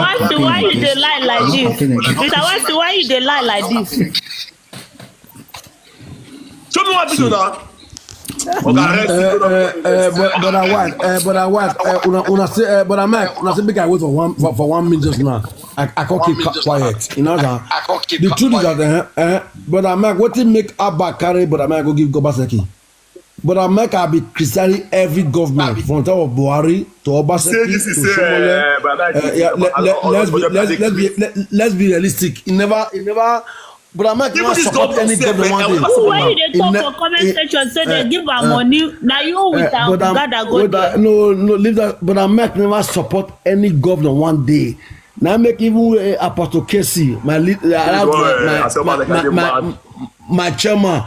Wasi, why you dey lie like this? Mr. Wasi, why you dey lie like this? Show me one video now. But I say big I wait for 1 minute just now. I can't keep quiet. You know that. The truth is that but I make what make Abba carry, but I make go give Obaseki. But I make I be Christianity every government from top of Buhari to Obaseki to let's be realistic. It never. But I'm not going to support any government one day. Why you dey talk for comment section say they give am money? Now you with am God go there. No, leave that. But I'm not never support any governor one day. Now make even Apostle Casey, my chairman,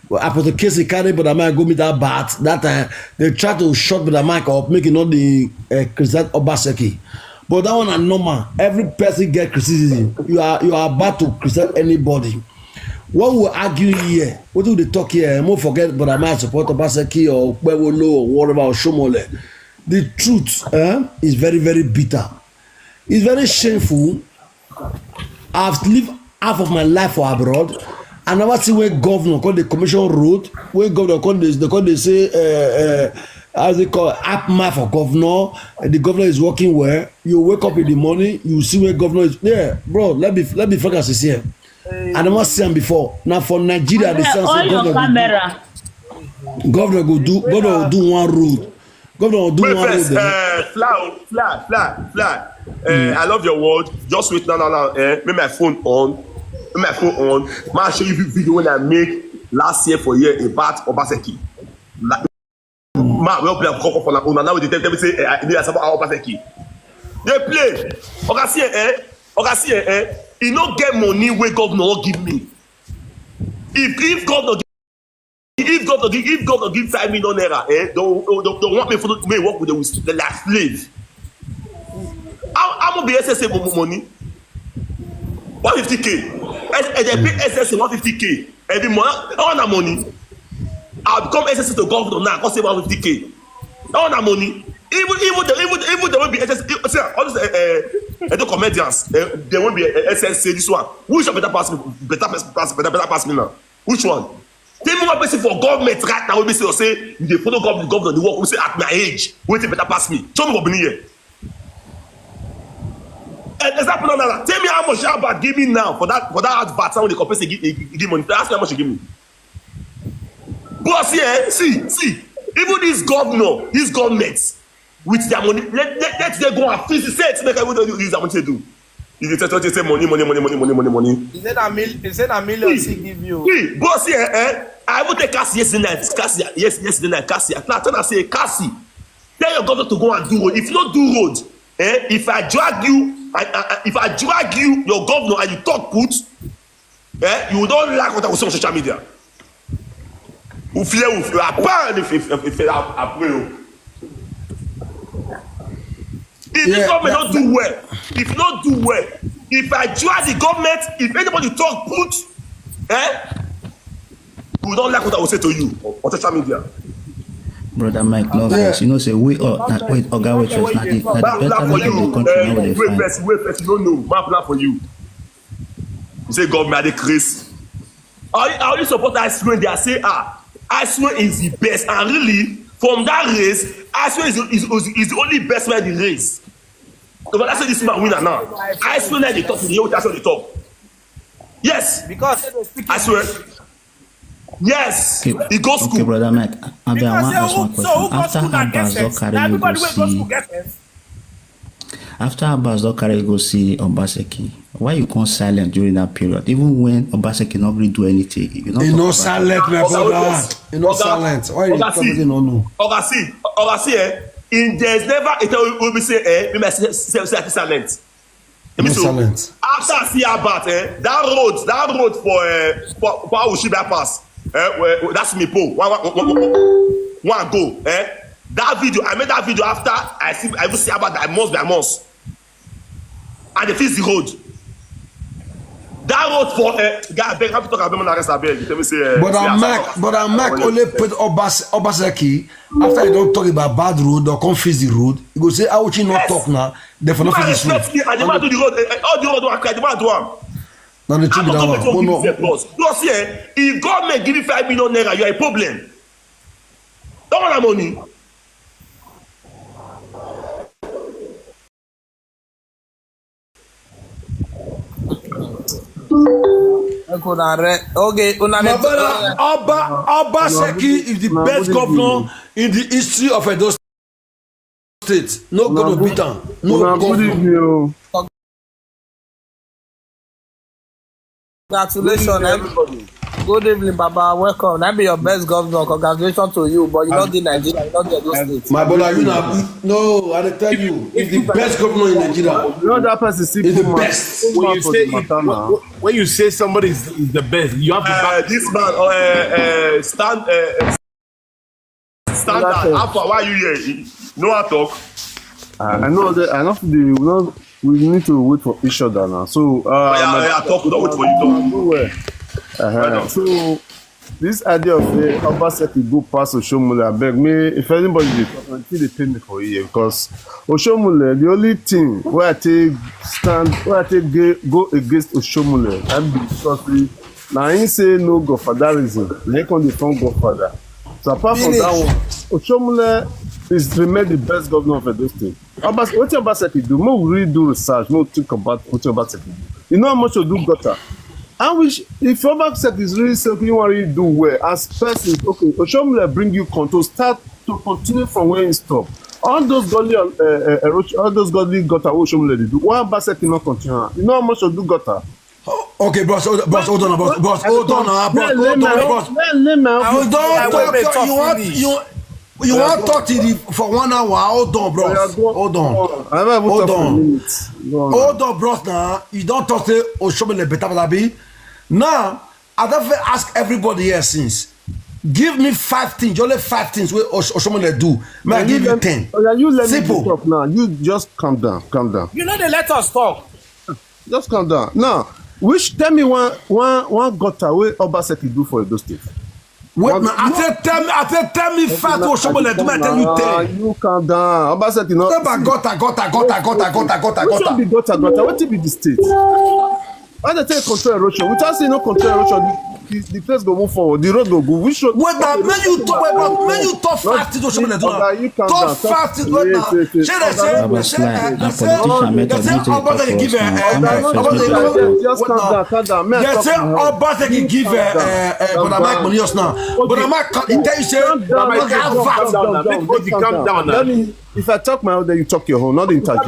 Apostle Casey carry, but I might go meet that bat. That time they try to shut the mic up, making all the Christian Obaseki. But that one are normal. Every person get criticism. You are about to criticize anybody. What we argue here, what do they talk here? I won't forget, but I might support Obaseki or Kwewolo or whatever or Shomole. The truth is very, very bitter. It's very shameful. I've lived half of my life for abroad. I never see where governor called the commission road, where governor called this, they say as they call APMA for governor, and the governor is working well. You wake up in the morning, you see where governor is. Yeah, bro, let me focus here. I never see him before. Now for Nigeria, they say governor will do one road. Governor will do one road. Fly. I love your word. Just wait now. Make my phone on. Man, show you video when I make last year for year about Obaseki. Man, we all play a couple for now. Now we tell me say I need to about Obaseki. They play. Obaseki, he no get money where governor give me. If governor give 5 million naira, don't want me to work with the last slave. I'm gonna be SSA money. 150K. They pay SSA 150K every month. I want that money. I'll become SSA to governor now. I can say 150K. I want that money. Even there won't be SSA. All these comedians, there won't be SSA. This one. Which one better pass me? Better pass me now. Which one? Tell me what person for government right now. We say you follow governor. The work. We say at my age, wait better pass me. Show me what here. Example now. Tell me how much Abba give me now for that advert when the company give money. Ask me how much you give me. Boss here, see. Even this government with their money, let them go and fix the set. Make everybody do this. I want to do. You say money. Is it a million? He give you. See, boss here, I will take Cassie yesterday night. Cassie. Now tell her say Cassie. Tell your governor to go and do road. If you don't do road, if I drag you, your governor, and you talk put, you don't like what I was on social media. If the government don't do well, if I drag the government, if anybody talk put, you don't like what I will say to you on social media. Brother Mike, no offense. You know, say we or not wait, Oga, wait, not the better make the country now they find. Wait, you don't know. My plan for you. You say government are the Chris. I only support Iceland. They say Iceland is the best, and really from that race, Iceland is the only best man in the race. But I say this man winner now. Iceland at the top, that's on the top. Yes, because I swear. Yes, okay. He goes school. Okay, brother Mike. I want to ask one question. After Abbas Dokare go see Obaseki, why you come silent during that period? Even when Obaseki not really do anything, you not silent, my brother. You not silent. Why you talking no? Obaseki, there's never a time we be say, we must say silent. No silent. After I see Abbas, that road for Ushiba Pass. That's me, Paul. One go. That video, I made that video after I will see about that month by month. And they fix the road. That wrote for guy beg have to talk about arrest abeg. Tell me say. But I'm Mac only put Obaseki after you don't talk about bad road or confuse the road. You go say how would you not talk now? They for not finish the road. And the man do the road. All the road don't cry. The man do am. Now the truth be that one. No. Plus here, if government give you 5 million naira, you are a problem. Don't want that money. Okay, Obaseki is the best governor in the history of Edo State. No go to beat am. No governor. Congratulations, everybody. Good evening, Baba. Welcome. That be your best governor. Congratulations to you. But you not in Nigeria, you not in Edo State. My brother, you know, no, I tell you, he's the best governor in Nigeria. You know that person is the best. When you say somebody is the best, you have to back this man standard. After why you here? You know how to talk. I know that. I know we need to wait for each other now. So talk. Don't wait for you. Talk. So this idea of Obaseki go past Oshomole, I beg me, if anybody dey talk, until they pay me for it, because Oshomole, the only thing where I take go against Oshomole, and because now he say no godfatherism, he come dey from godfather. So apart from that one, Oshomole is remain the best governor of Edo State. What Obaseki do? More we really do research, more think about what Obaseki do. You know how much you do gutter. I wish if Obaseki is really something you want to really do well as person, okay, Oshomole bring you control, start to continue from where you stop. All those godly gutter Oshomole they do. Why Obaseki not continue? You know how much you do gutter? Okay, boss, hold on, boss, hold on. You want to talk to the for 1 hour? Hold on, bros. Hold on, bros. Now you don't talk to Oshomole better. Now I don't ask everybody here since. Give me 5 things. Only 5 things where Oshomole do. May I give you 10? You let Simple. me talk now. You just calm down. You know they let us talk. Just calm down. Now, tell me one gutter where Obaseki do for Edo State. Wait, man, I tell me 5 Oshomole do. I tell you 10. You calm down. Obaseki not. Tell me gutter. Which one be gutter? What be the state? Why they take control erosion? Without saying no control erosion, the place go move forward. The road go go. We should. Wait, now, when you talk fast, it Oshomole do. Talk fast, wait now. They say Obaseki give but I make money just now. But I make he tell you say calm down. Let me. If I talk my own, then you talk your own, not interject.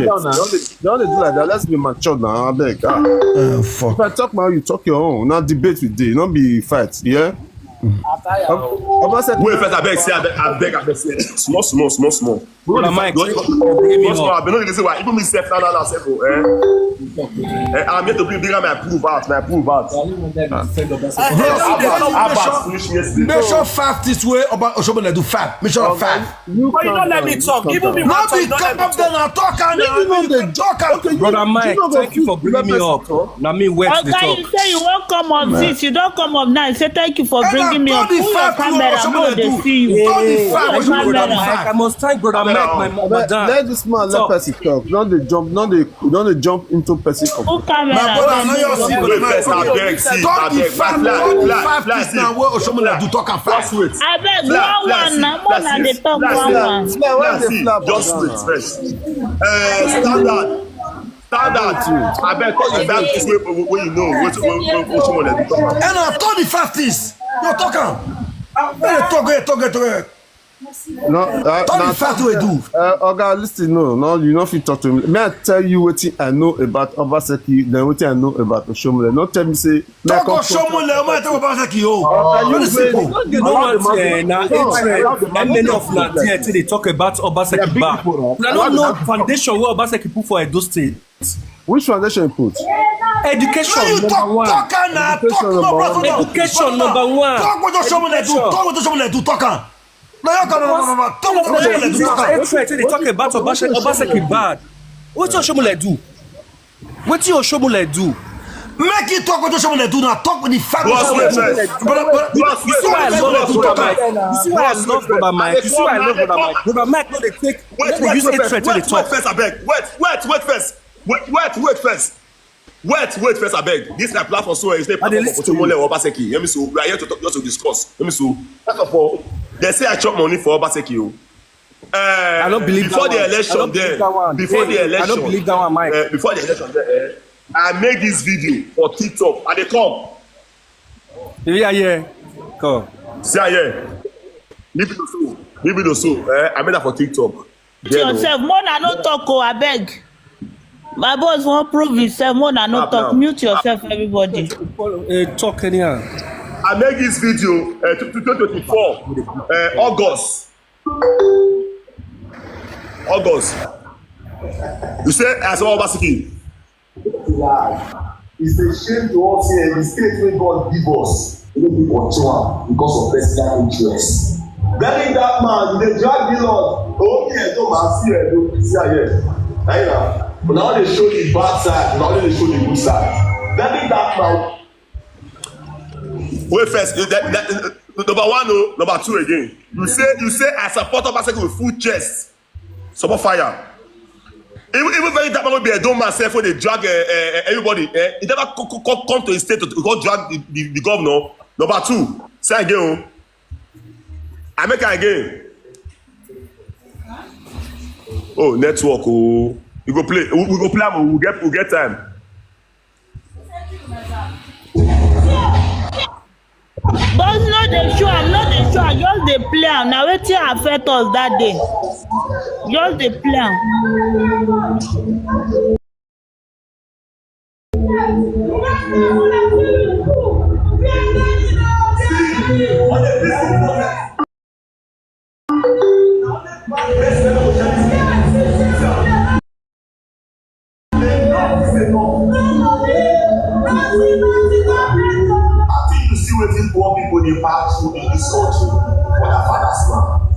Don't do like that. Let's be mature now. I beg. If I talk my own, you talk your own. Not debate with day, not be fight. Yeah. Wait first, I beg. Small. Brother Mike, I been not say why. Even me self now self. I'm here to bring my prove out. Make sure 5 this way about Oshomole do 5. Make sure 5. But you don't let me talk. Even me Not be come up there and talk and Brother Mike, thank you for bringing me up. Now me wet the Okay, you talk. say you won't come up since you don't come up now. You say thank you for bringing me up. Pull your camera, no, they see you. I must thank Brother Mike, my madam. Let this man let person talk. Don't they jump into person. Pull camera. My brother, I know you see, talk the 5 this now where Oshomole do talk and fast. I beg one now. More than they talk one. Just wait first. Standard. I bet talk the 5 things where you know what Oshomole do talk. And I told the 5 things. You talk am. Talk. No, Tell the fact we do. Oga, listen, no, you not fit talk to me. May I tell you what I know about Obaseki, then what I know about Oshomole. Not tell me say. Talk Oshomole, I might talk Obaseki. You know what? Now, many of Nigeria they talk about Obaseki back. I don't know foundation where Obaseki put for Edo State. Which foundation you put? Education number 1. Education number 1. Talk what Oshomole do. Talk. No, you they talk about Obaseki bad. What Oshomole do? What Oshomole do? Make it talk with someone do not talk with the family. You see why I love Brother Mike? You see why I love Brother Mike? Brother Mike, no, they take. Wait first, abeg. Wait first, abeg. This na platform so is not platform for Chomole or Obaseki. Let me so we are here to talk, just to discuss. Let me so. First of all, they say I chop money for Obaseki. I don't believe before that the election there. Before the election. I don't believe that one, Mike. Before the election there, I made this video for TikTok and they come. Yeah. Come. See here. Leave it so. I made that for TikTok. Yourself, more than no talk, I beg. My boss won't prove himself, more than no talk. Mute yourself, everybody. Talk anyhow. I made this video 2024 August. You say as Obaseki. It's a shame to us here. The state where God give us, we don't give Ochoa because of personal interest. Then that man, they drag the Lord. Oh, yeah, don't see it. Don't see it. But now they show the bad side. Now they show the good side. Then that man. Wait first. Number one, number two again. You say I support Obaseki with full chest. Support fire. Even very that man will be a dumb myself when they drag everybody. He never come to his state to go drag the governor. Number two, say again. I make it again. Oh, network. Oh, you go play. We go play. We'll get time. But it's not the show. I'm not the show. Just the plan. Now wetin affect us that day? Just the plan. Wetin poor people dey pass through in this country for their father's land.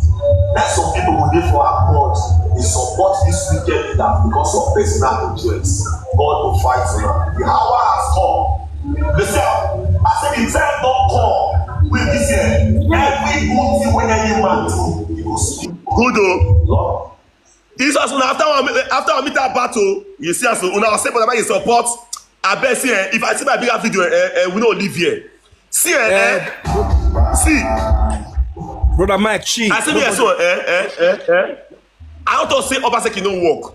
Let some people go dey for our God dey support this wicked leader because of personal interest. God go fight for them. The hour has come. Listen, I say the time don come. Wait this year, every good thing wey any man do, he go see. Good o. This was after one meet that battle. You see as una say for you support. I bet see if I see my bigger video, we no live here. See, see. Brother Mike, she. I say yes, so, I don't say Obaseki no work.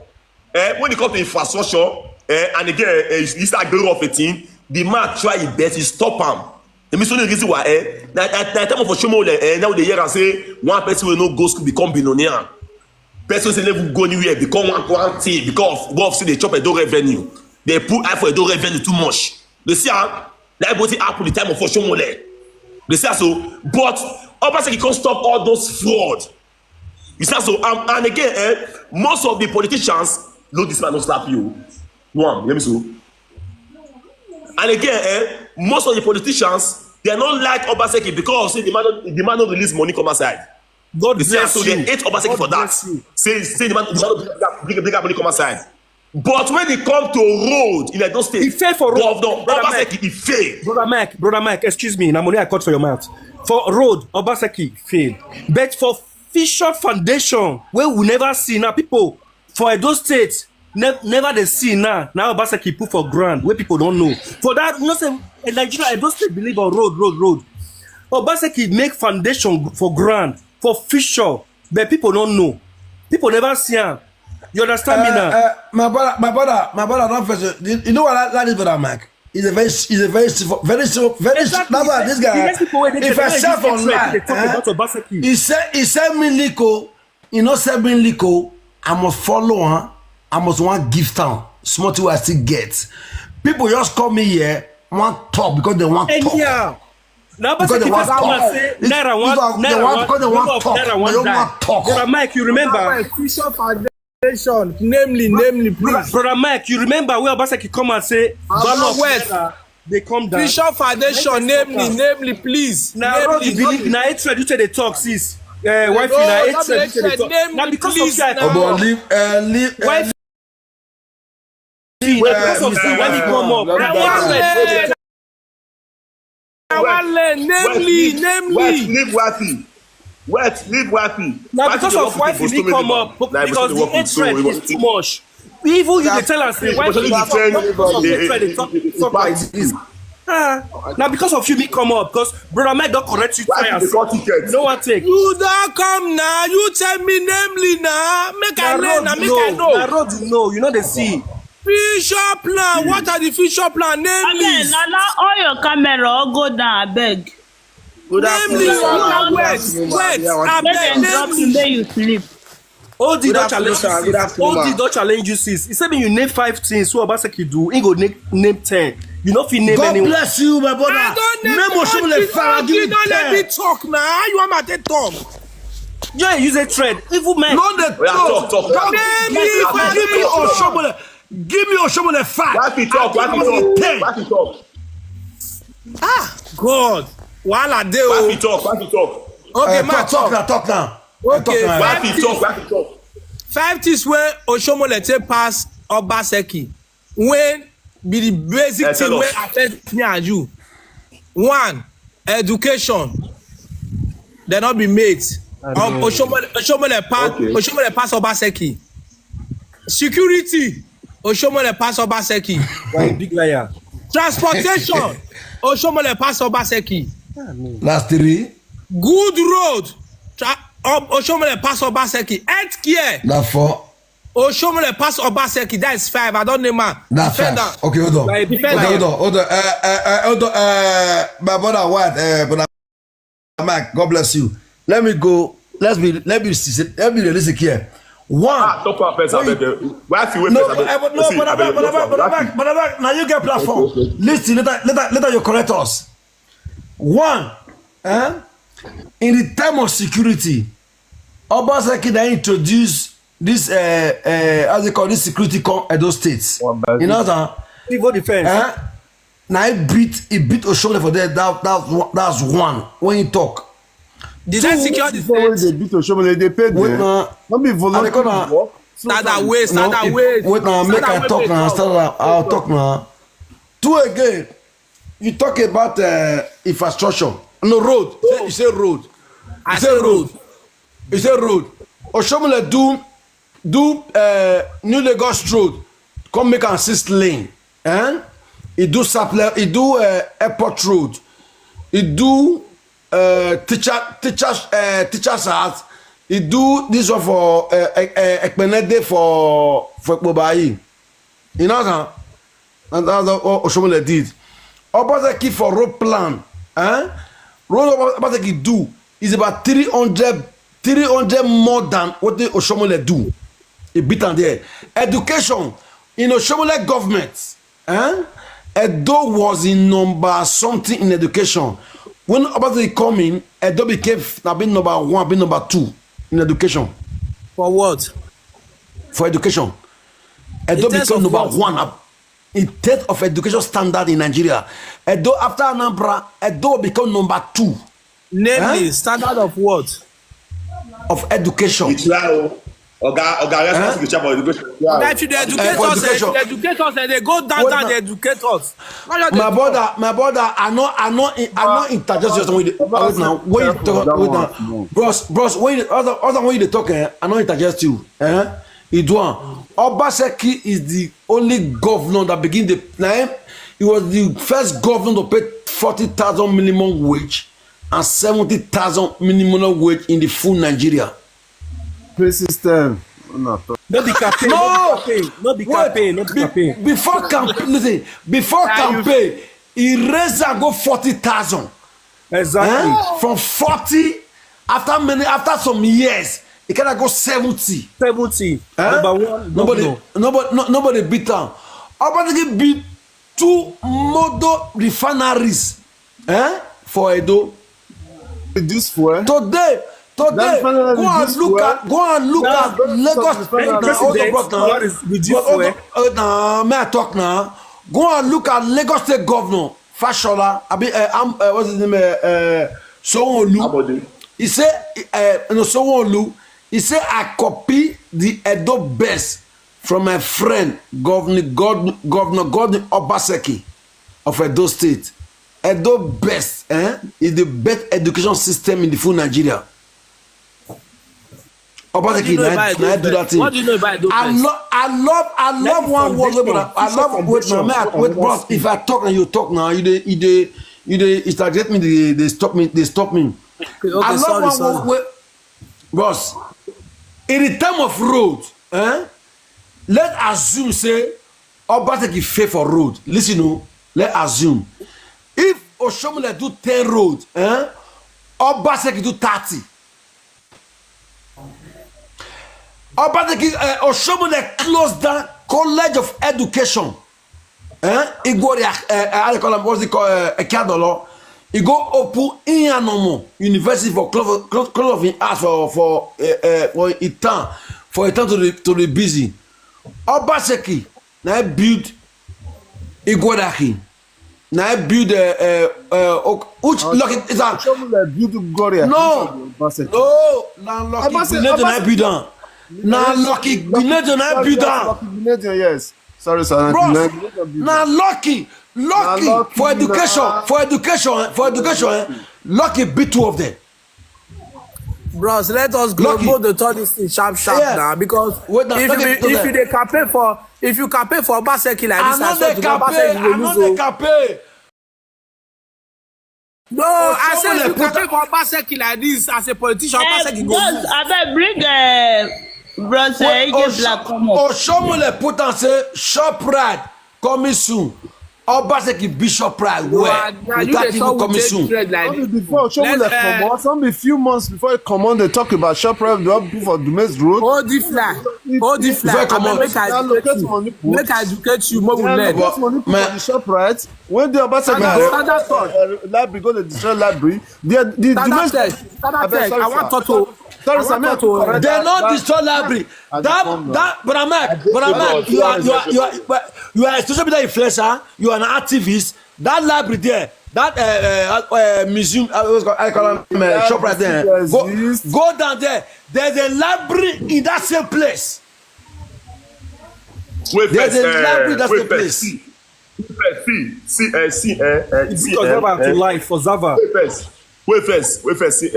When it comes to infrastructure, and again, you start growing off a thing, the man try his best, he stop him. The mission is reason why, that time for Shomole, now they hear and say, one person will not go school, become billionaire. Person will never go anywhere, become one thing, because what see they chop a door revenue. They put eye for a door revenue too much. They see how. That everybody happen the time of Oshomole. They say so, but Obaseki can't stop all those fraud. You say so, and again, most of the politicians know this man don't slap you. One, let me so. And again, most of the politicians they are not like Obaseki because say the man don't release money come aside. God they bless so you. they hate Obaseki for that. Say the man don't bring money come aside. But when it come to road in Edo State, he fail for road. Obaseki he fail. Brother Mike, excuse me, na money I cut for your mouth. For road, Obaseki fail. But for Fisher Foundation, where we never see now, people for Edo State never they see now. Now Obaseki put for ground where people don't know. For that, no say Nigeria, Edo State believe on road. Obaseki make foundation for ground for Fisher, but people don't know. People never see him. You understand me now? My brother, don't first. You know what I like this brother Mike? He's a very simple. That's why this guy. If I self online, he said me Liko. You know, said me Liko. I must follow her. I must want gift town. Small thing I still get. People just come me here want talk because they want talk. Yeah. Now, because they want talk. They want talk. Brother Mike, you remember? Namely, please. Brother Mike, you remember where Obaseki come and say, they come down. Fisher Foundation, namely, please. Now, you believe now it's ready to the talk, sis. Wife, now it's ready to the talk. Now, because of that, wife. see, because of you when he come up. Leave Wetin. Leave Wetin. Now because of why he come up, because the hatred is too much. Even you dey tell us say why he talk like this. Now because of you me come up, because brother Mike don correct you tire. No one take. You don't come now. You tell me namely now. Make I learn and make I know. Na road you know, you know the see. Future plan. What are the future plan? Namely. Abeg, Nana, all your camera all go down, abeg. Namely. Wait. Abeg, drop you, make you sleep. Odi don challenge you sis. He say me you name 5 things wey Obaseki do, he go name 10. You no fit name God anyone. bless you, my brother. I don't Name Oshomole Farah, give me don't let me 10. talk now. You want me to talk? Yeah, use a thread. Even men. No, the talk. Give me Oshomole. Give me Oshomole Farah. Wetin talk. God. Wahala dey o. Wetin talk. Okay, man, Talk now. Okay, Wetin talk. 5 things wey Oshomole take pass Obaseki when be the basic thing wey affect me and you. 1, education. They not be mates. Oshomole pass Obaseki. Security. Oshomole pass Obaseki. Why big liar? Transportation. Oshomole pass Obaseki. Last 3. Good road. Oshomole pass Obaseki. Healthcare. That's 4. Oshomole pass Obaseki. That is 5. I don't name her. That's 5. Okay, hold on. Hold on. My brother, what? Brother Mike, God bless you. Let me go. Let me realistic here. 1. Talk about person. But now you get platform. Listen, later you correct us. 1. In the time of security, Obaseki they introduced this how they call this security Edo states. You know that? Civil defense. Now he beat Oshomole for that. That's 1. When you talk. Did I secure the state? They beat Oshomole, they paid them. Not be voluntary. Start that way. Wait now, make I talk now. I'll talk now. 2 again. You talk about infrastructure. No, road. You say road. I say road. You say road. Oshomole do New Lagos Road. Come make an 6 lane. He do airport road. He do teachers house. He do this one for Ekpenede for Obazee. You know that? And that's what Oshomole did. Obaseki for road plan. Road Obaseki do is about 300 more than what the Oshomole do. He beat on there. Education in Oshomole government. Edo was in number something in education. When Obaseki come in, Edo became number 1, number 2 in education. For what? For education. Edo became number 1 in terms of education standard in Nigeria. Edo after Anambra, Edo become number 2. Namely, standard of what? Of education. Oga, for education. That you educate us, and they go down, they educate us. My brother, I know interject just when you now. When you talk, bros, when you talk, I know interject you. Idwan, Obaseki is the only governor that begin the name. He was the first governor to pay 40,000 minimum wage and 70,000 minimum wage in the full Nigeria. Pay system. Not the campaign. Not the campaign. Before campaign, listen. Before campaign, he raised and go 40,000. Exactly. From 40 after some years, he cannot go 70. 70. Number 1. Nobody beat him. Obaseki beat 2 model refineries. For Edo. This for Today, go and look at Lagos. May I talk now? Go and look at Lagos State Governor Fashola. What's his name? Sanwo-Olu. He said, Sanwo-Olu. He said, I copy the Edo best from my friend, Governor Godwin Obaseki of Edo State. Edo best, is the best education system in the full Nigeria. Obaseki, I do that thing. What do you know about Edo I love one word. I love wait, bros. If I talk and you talk now, you stagnate me. They stop me. Okay, I love one word, bros. In the time of road, let's assume say Obaseki pay for road. Listen, let's assume if Oshomole do 10 roads, Obaseki do 30. Obaseki Oshomole close down College of Education. He go how they call them? What's it called? Ekadolo. He go open Ianomo University for close of in arts for Itan to the busy. Obaseki now build Igwadahi. Now build which lucky is that? No, now lucky build now lucky build yes. Sorry, sir. Now lucky for education, lucky beat two of them. Bros, let us go the third thing sharp now because if you campaign for Obaseki like this, I know they campaign. No, I said if you campaign for Obaseki like this as a politician, Obaseki go. I beg bring bros Black come up. Oshomole put and say ShopRite coming soon. Obaseki Bishop Pride where without even coming soon. Before Oshomole come on, some be few months before he come on, they talk about ShopRite. They have for Dumes Road. Hold the flag. Make I educate you more with learn. Money for the ShopRite. When the Obaseki library go to destroy library, the Dumes. I want to. Sorry, sir. They not destroy library. But I'm you are a social media influencer. You are an activist. That library there, that museum, I call them shop right there. Go down there. There's a library in that same place. There's a library in that same place. See, to life for Zava. Wait first, see,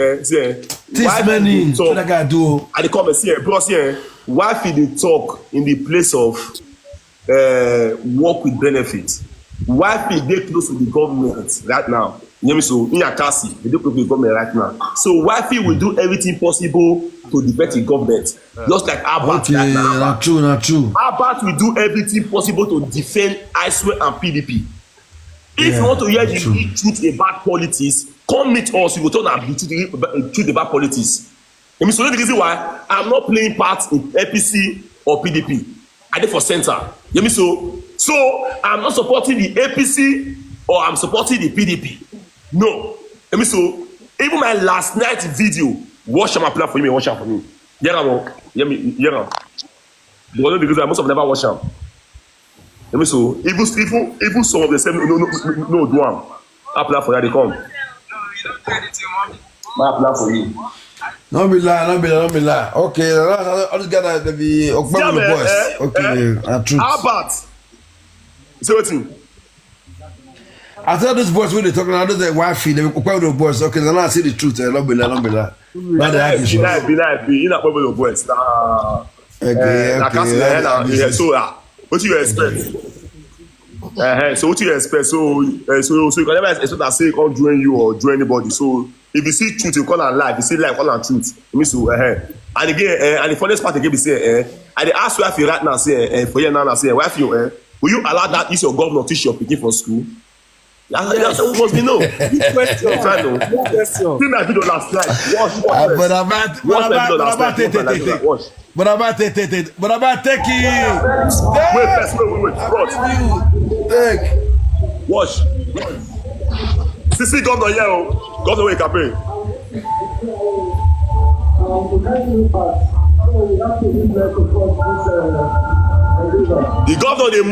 this many, what I gotta do? I come and see, bros, why if they talk in the place of work with benefits? Why if they close to the government right now? So in Akasi, they don't close to the government right now. So why if we do everything possible to defend the government? Just like Abat right now. Not true. Abat will do everything possible to defend ISWE and PDP. If you want to hear the truth about politics, come meet us. We will talk about the truth about politics. So that's the reason why I'm not playing part in APC or PDP. I did for center. So I'm not supporting the APC or I'm supporting the PDP. No. So even my last night video, watch my plan for me. Watch out for me. Because the reason I must have never watched them. So even some of the same no do one. I plan for that they come. I plan for you. Don't be lie. Okay, I just got to be the boys. Okay, true. How about? Say Wetin? I tell this boys when they talking, I don't say wifey. They open the boys. Okay, then I see the truth. Don't be lie. Not the accusation. Be. You not open the boys. Okay. So what you expect? So what you expect? So you can never expect that say can't join you or join anybody. So if you see truth, you call it lie. If you see lie, call it truth. It means so. And again, and the funniest part again be say, I dey ask you if you right now say, for you now say, why you will you allow that is your governor teach your pikin for school? That's what must be no. Good question. Think that video last night. Watch. But about take it. Wait. Watch. See governor here, governor wey campaign. The governor dey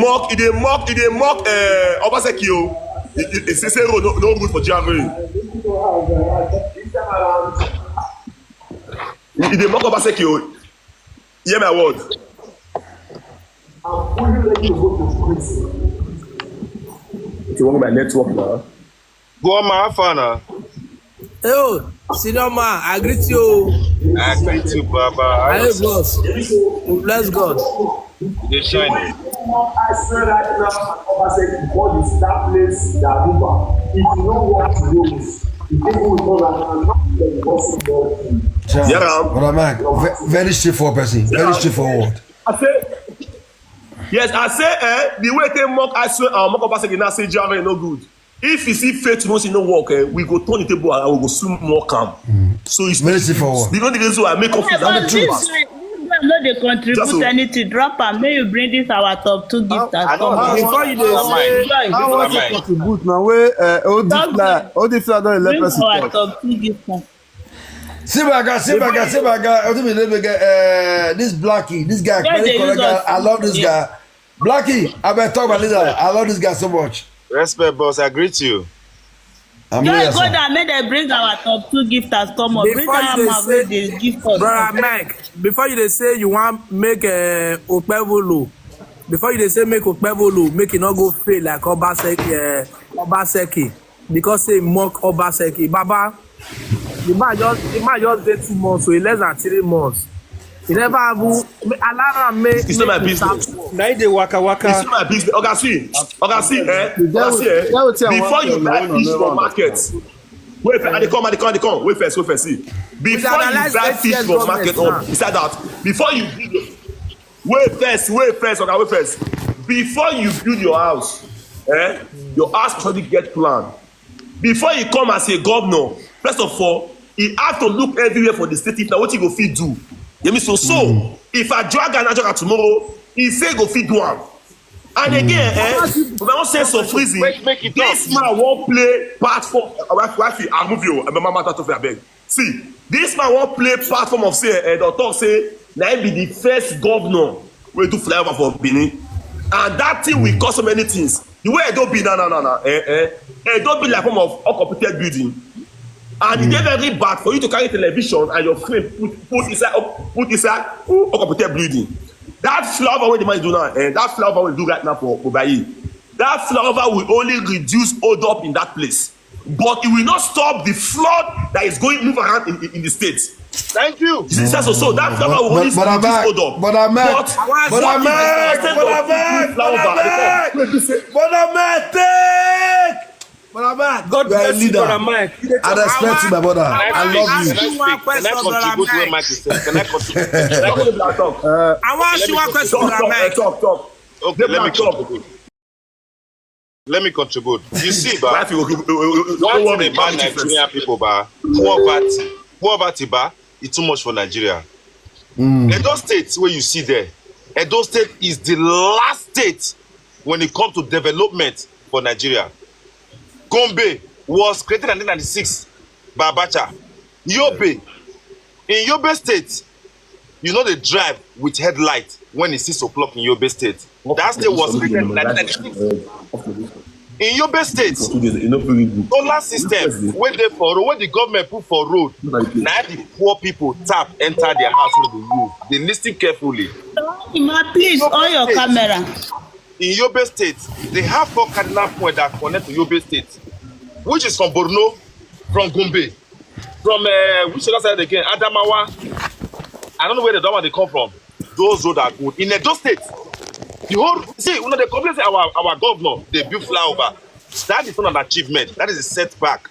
mock Obaseki o. He say road no good for GRA. He dey mock Obaseki o. Hear my word. fully ready to go to prison. It's one of my network now. Go on, my father. Yo, senior man, I greet you. I greet you, Baba. I boss. Bless God. They shine. I swear right now, Obaseki, God is that place, that river. If you don't walk to those, the people will go and not Yeah, Brother Mike, very straightforward person. Very straightforward. I say, yes, I say, the way they mock, I swear, mock Obaseki now say Java no good. If you see faith once you no work, we go turn the table and we go soon more calm. So it's Very straightforward. the only reason why I make up is But the this truth. no dey contribute Just anything. Drop am. May you bring this our top 2 gift as come. Before you dey say, I want to contribute now. Where all the fly don't let Bring person our talk. top 2 gift. See my guy. This Blackie, this guy, Yeah, very they correct use guy. us. I love this guy. Blackie, I better talk about this guy. I love this guy so much. Respect, boss. I greet you. I'm Just here, go sir. down, make them bring our top 2 gifters come up. Bring before our you man dey wey dey gift us. brother Mike, before you dey say you want make Okpebolo, before you dey say make Okpebolo, make it not go fail like Obaseki, because say mock Obaseki. Baba, the man just dey 2 months, so he less than 3 months. He never have Alara make. It's not my business. Now they waka It's waka. not my business. Obaseki, before you buy fish from market, wait, and they come, wait first, see. Before you analyze buy fish ATS from market, government now. beside that, before you build, wait first, wait first. Before you build your house, your house already get plan. Before you come as a governor, first of all, you have to look everywhere for the state. If now what you go fit do, you mean so. If I drag tomorrow, he say go fit do am. And again, we don't sense of freezing. Make it This man won't play platform. I move you. See, this man won't play platform of say, the talk say, now be the first governor wey do flyover for Benin. And that thing will cause so many things. The way it don't be, it don't be like form of uncompleted building. And it's very bad for you to carry television and your frame put inside uncompleted building. That flower wey the man do now, that flower we do right now for Obazee, that flower will only reduce hold up in that place, but it will not stop the flood that is going move around in the state. Thank you. So that flower will only reduce hold up. But I'm God bless you, brother Mike. I respect you, my brother. I love you. Can I contribute where Mike is saying? Can I contribute? I want to ask you one question, brother Mike. Talk. Okay, let me contribute. You see, ba, one thing about Nigerian people, ba, poverty, ba, it's too much for Nigeria. Edo State, where you see there, Edo State is the last state when it comes to development for Nigeria. Gombe was created in 1996 by Abacha. Yobe, in Yobe State, you know they drive with headlight when it's 6 o'clock in Yobe State. That state was created in 1996. In Yobe State, solar system where they for road, where the government put for road, now the poor people tap enter their house with the roof. They listen carefully. Please, on your camera. In Yobe State, they have 4 cardinal points that connect to Yobe State, which is from Borno, from Gombe, from which other side again, Adamawa. I don't know where the Adamawa they come from. Those roads are good. In Edo State, the whole they complain say our governor they build flyover. That is not an achievement. That is a setback.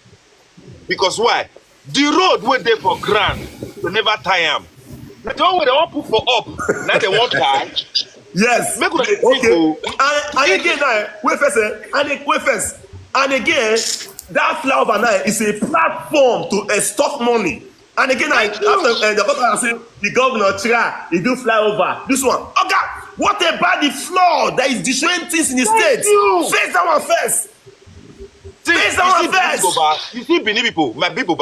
Because why? The road where they for ground, they never tie them. The one where they want put for up, now they want tie. Yes. Make Okay. And again, wait first. And again, that flower now is a platform to stock money. And again, the governor try, he do flyover. This one, okay. What about the flood that is destroying things in the state? Face that one first. Face that one first. You see, Benin people, my people,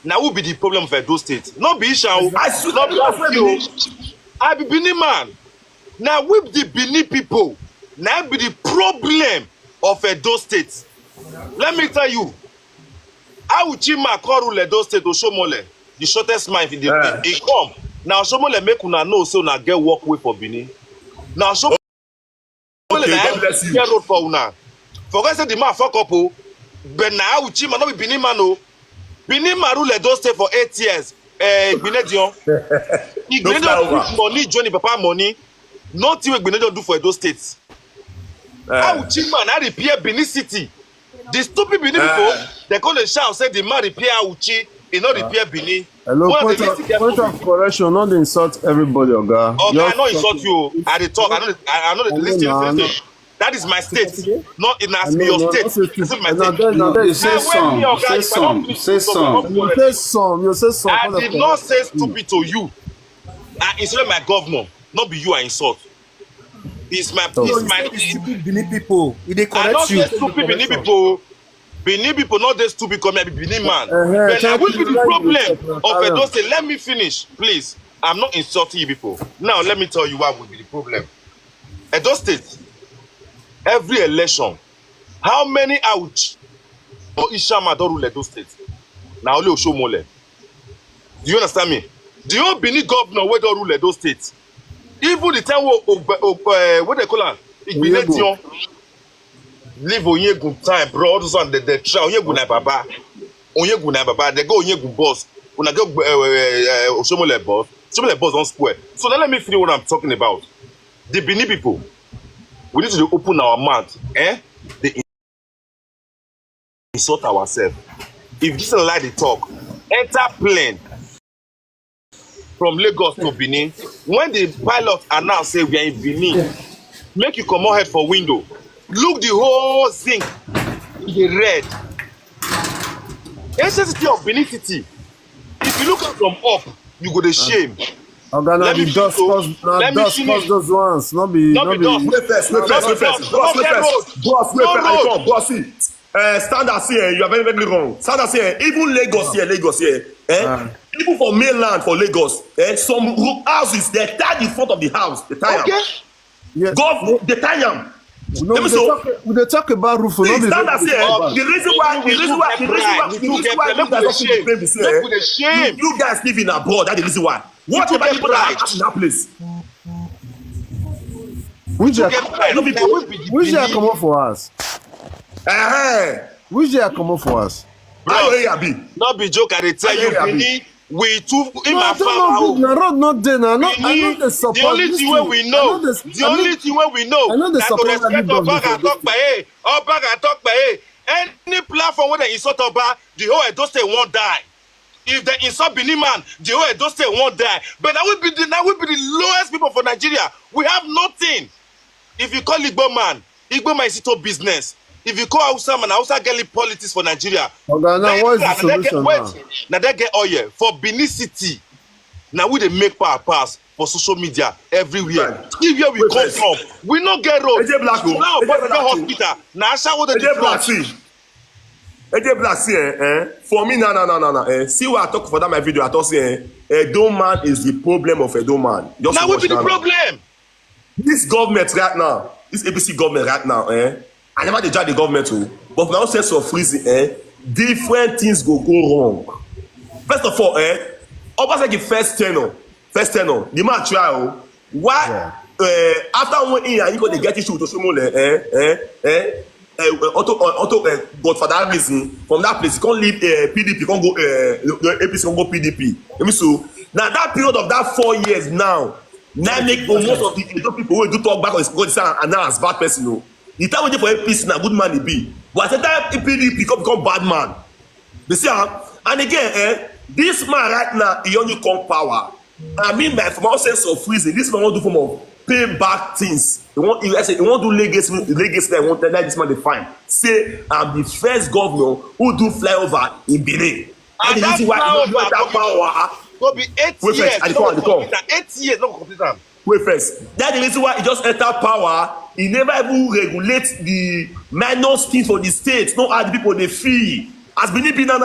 now who be the problem of Edo State? Not be Ishao. I be Benin man. Now with the Benin people, now be the problem of Edo State. Let me tell you, I will Chima call Edo State to Shomole, the shortest mind in the he come. Now Shomole make una know so una get work way for Benin. Now Okay, God bless you. Road for una. For God say the man fuck up o. But now Uchi man no be Benin man o. Benin man rule Edo State for 8 years. Benedion. Benedion money join the papa money. Nothing wey Benedion do for Edo State. Uchi man I repair Benin City. The stupid Benin people, they call the shout say the man repair Uchi, he not repair Benin. Hello, point of correction, not insult everybody, Oga. Okay, I not insult you. I dey talk. I know the listen. That is my state. Not it has to be your state. This is my state. You say some. You say some. I did not say stupid to you. I insulted my governor. Not be you I insult. It's my stupid Benin people. They I not correct you. say stupid Benin people. Benin people not they stupid come here be Benin man. But I will be the problem of Edo State. Let me finish, please. I'm not insulting you people. Now let me tell you what will be the problem. Edo State, every election, how many ouch or Ishama don't rule Edo State? Now only Oshomole. Do you understand me? The whole Benin governor where don't rule Edo State. Even the time what they call it, leave Onyegun time, bro. Those on the try Onyegun na baba, Onyegun na baba. They go Onyegun boss. When I go Oshomole boss, Oshomole boss don't square. So now let me finish what I'm talking about. The Benin people, we need to open our mouth. They insult ourselves. If this is a lie, they talk. Enter plane from Lagos to Benin. When the pilot announced say we are in Benin, make you come out head for window. Look the whole zinc in the red. Ancient city of Benin City. If you look at from up, you go the shame. Let me dust cause those ones. Not be Wait first. Boss, stand and see, you are very, very wrong. Stand and see, even Lagos here, even for mainland, for Lagos, some houses, they tie the front of the house, they tie them. Yeah. They tie them. We dey talk about roof. The reason why you guys live in abroad, that's the reason why. Whatever people that have in that place. Which year come up for us? Which year come up for us? Not be joke, I tell you, Benin, we too in my farm. The road not there now. I know the support. The only thing where we know, I know the support. Oba talk by any platform where they insult Oba, the whole Edo State won't die. If they insult Benin man, the whole Edo State won't die. But that will be the lowest people for Nigeria. We have nothing. If you call Igbo man is it all business. If you call Hausa man, Hausa get politics for Nigeria. Okay, now what is the solution now? Now they get oil for Benin City. Now we they make power pass for social media everywhere. If where we come from, we not get road. Now but the hospital. Now I what For me, no. See what I talk for that my video. I thought say Edo man is the problem of Edo man. Now we be the problem. This government right now, this APC government right now, I never judge the government too, but now sense of freezing, different things go wrong. First of all, Obaseki first tenor, the man try. Why? After 1 year, you go to get issue with Oshomole, but for that reason, from that place, you can't leave PDP, you can't go APC, you can't go PDP. So now that period of that 4 years now make most of the people who do talk back on his and now as bad person. No. The time waiting for APC now, good man he be. But at the time PDP become bad man. You see, and again, this man right now, he only come power. I mean, by from all sense of freezing, this man want to do form of pay back things. He want do legacy that want that this man define. Say, I'm the first governor who do flyover in Benin. And that's why he want that power. Go be 8 years. 8 years, not complete time. Wait first. That's the reason why he just enter power. He never even regulate the minus things for the state. Not how the people they feel. As Benin be no.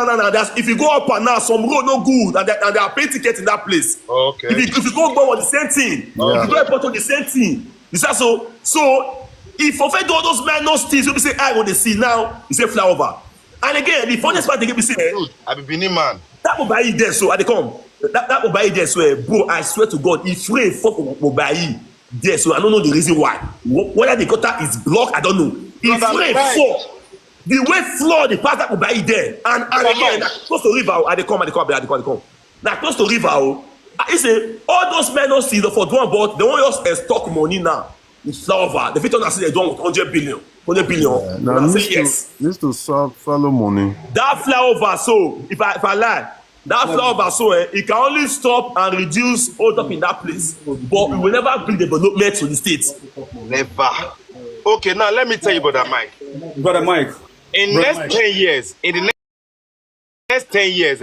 If you go up and now, some road no good, and they are paying tickets in that place. Okay. If you go on the same thing, if you go airport on the same thing, you say so. So if you do all those minus things, you be say I want to see now. You say flyover. And again, the funniest part they give me say, I be Benin man. That Obazee there, so I they come. That Obazee there, so bro, I swear to God, if you for Obazee, there, so I don't know the reason why. Whether the gutter is blocked, I don't know. If rain fall, the way flood the path that will buy it there, and again, close to river, they come. Now close to river, I say all those men don't see the for one, but they want just stock money now. It's flower. The fit on say they don't 100 billion. Yeah, now needs to follow money. That flyover, so if I lie, that flyover, so it can only stop and reduce hold up in that place, but it will never bring development to the state. Never. Okay, now let me tell you, Brother Mike. In the next 10 years,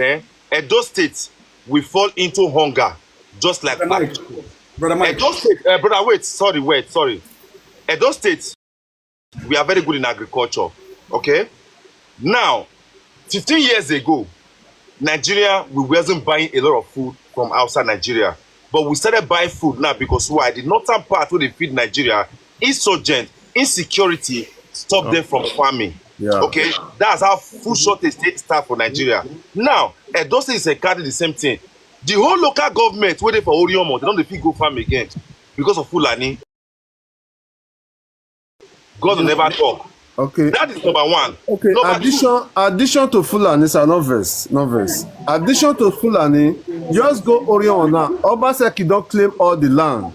Edo State will fall into hunger, just like that. Brother Mike. Edo State, sorry. Edo State, we are very good in agriculture, okay? Now, 15 years ago, Nigeria, we wasn't buying a lot of food from outside Nigeria. But we started buying food now because why? The northern part where they feed Nigeria, insurgent, insecurity, stop them from farming. Yeah. Okay? That's how food shortage start for Nigeria. Now, Edo State is exactly the same thing. The whole local government waiting for Oriomo, they don't go farm again because of Fulani. God will never talk. Okay. That is number one. Okay. Addition to Fulani, sir, no verse. Addition to Fulani, just go Orion now. Obaseki don't claim all the land.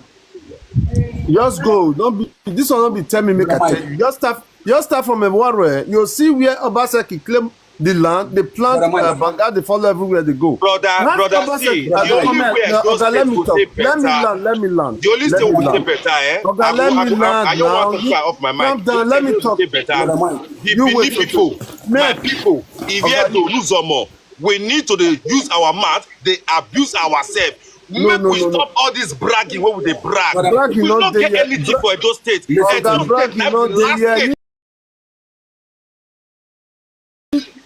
Just go. Don't be. This will not be telling me. Make I tell you. Just start from a warrior. You'll see where Obaseki claim the land. They plant banga. They follow everywhere they go. Brother, see, let me land. The only thing will stay better, eh? I don't want to fly off my mind. Let me talk. My people, if we have to lose more, we need to use our mouth. They abuse ourselves. Make we stop all this bragging. What would they brag? We don't get anything for Edo State.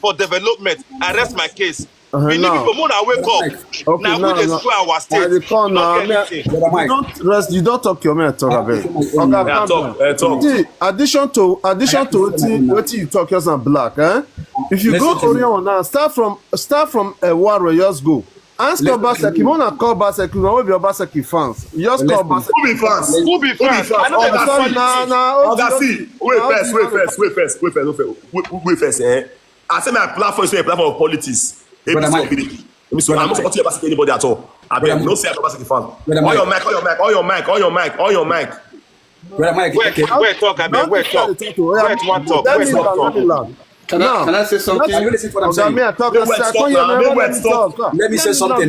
For development, I rest my case. We need people more than wake up. Okay, now we destroy our state. You don't talk your man talk about. Talk. Addition to what you talk yours and black, eh? If you go Orion now, start from a war, just go. Ask Obaseki, you wanna call Obaseki, you will be Obaseki fans. Just call Obaseki. Who be fans? I know wait first. I say my platform is a platform of politics. I'm not supporting anybody at all. I mean, no say I'm Obaseki fan. On your mic. Brother Mike, where talk. Can I say something? Can you listen to what I'm saying? Let me say something.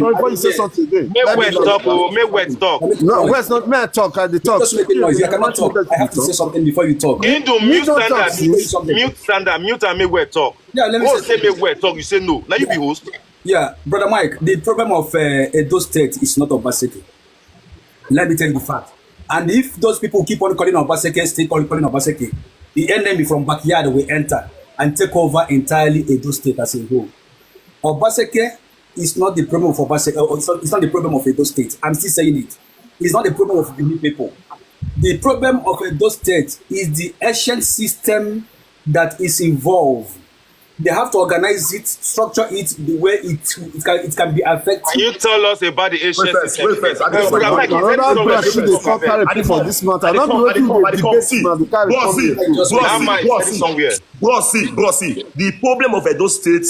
No, West not me talk. I talk. Just make it noisy. I cannot talk. I have to say something before you talk. Into mute and make where talk. Yeah, let me say make where talk. You say no. Now you be host. Yeah, Brother Mike, the problem of Edo State is not Obaseki. Let me tell you the fact. And if those people keep on calling Obaseki, still calling Obaseki, the enemy from backyard will enter and take over entirely Edo State as a whole. Obaseki is not the problem of Obaseki. It's not the problem of Edo State. I'm still saying it. It's not the problem of the people. The problem of Edo State is the ancient system that is involved. They have to organize it, structure it the way it can be effective. Can you tell us about the ancient system? The problem of Edo State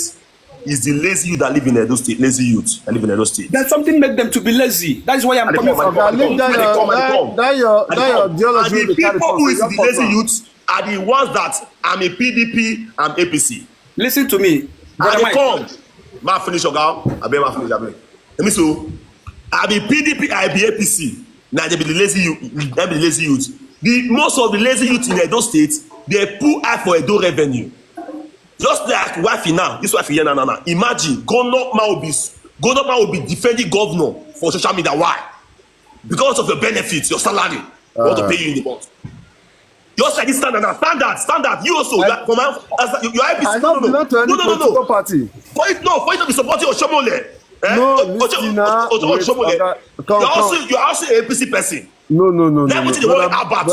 is the lazy youth that live in Edo State. Lazy youth that live in Edo State. That's something make them to be lazy. That's why I'm coming from. That your ideology. And the people who is the lazy youth are the ones that I'm a PDP and APC. Listen to me. I come. Ma finish your girl. I be ma finish. Let me so. I be PDP. I be APC. Now they be the lazy youth. They be the lazy youth. The most of the lazy youth in Edo State, they pull out for Edo revenue. Just like wifey now. This wifey here now. Imagine Governor will be defending governor for social media. Why? Because of your benefits, your salary. They want to pay you in the month. Just like this standard. You also your IPC. No. Party. For it to be supporting Oshomole. No, You're also an APC person. No. Let me tell you what about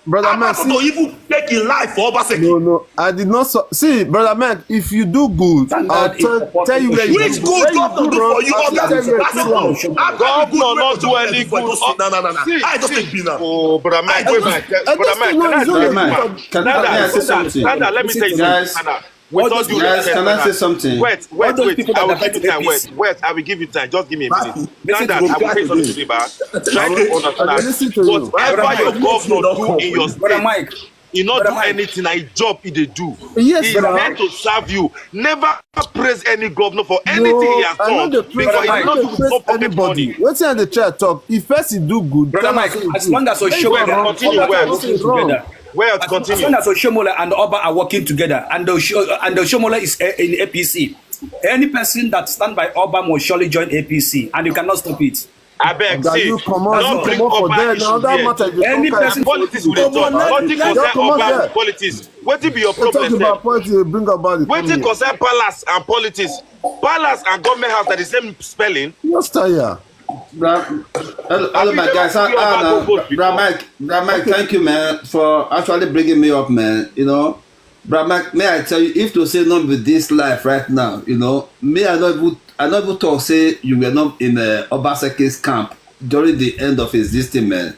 Brother Mike, to even take in life for Obaseki. No, I did not see, Brother Mike. If you do good, I'll tell you where you Which good governor do for you? Governor not do any good. No. I just take B now. Oh, Brother Mike, wait, can I say something? Let me tell you something. Guys, can I say something? Wait. I will give you time. Wait. I will give you time. Just give me a minute. Standard, I will say something to you, but try to understand. Whatever your governor do in your state, he not do anything. A job he dey do. Yes, he meant to serve you. Never praise any governor for anything he has done because he not do for pocket money. Wetin I dey try talk? If person do good, Brother Mike, as long as Oshomola continue together. Well, continue. As long as Oshomola and Oba are working together, and Oshomola is in APC, any person that stand by Oba must surely join APC, and you cannot stop it. I beg, see, don't bring Oba issue here. Any person politics will talk. Nothing concern Oba with politics. Wetin be your problem? Wetin concern palace and politics? Palace and government house are the same spelling. Just tire. Hello, my guys. Bra Mike, thank you, man, for actually bringing me up, man. You know, Bra Mike, may I tell you, if to say not with this life right now, you know, me, I not even talk say you were not in Obaseki's camp during the end of his existence, man.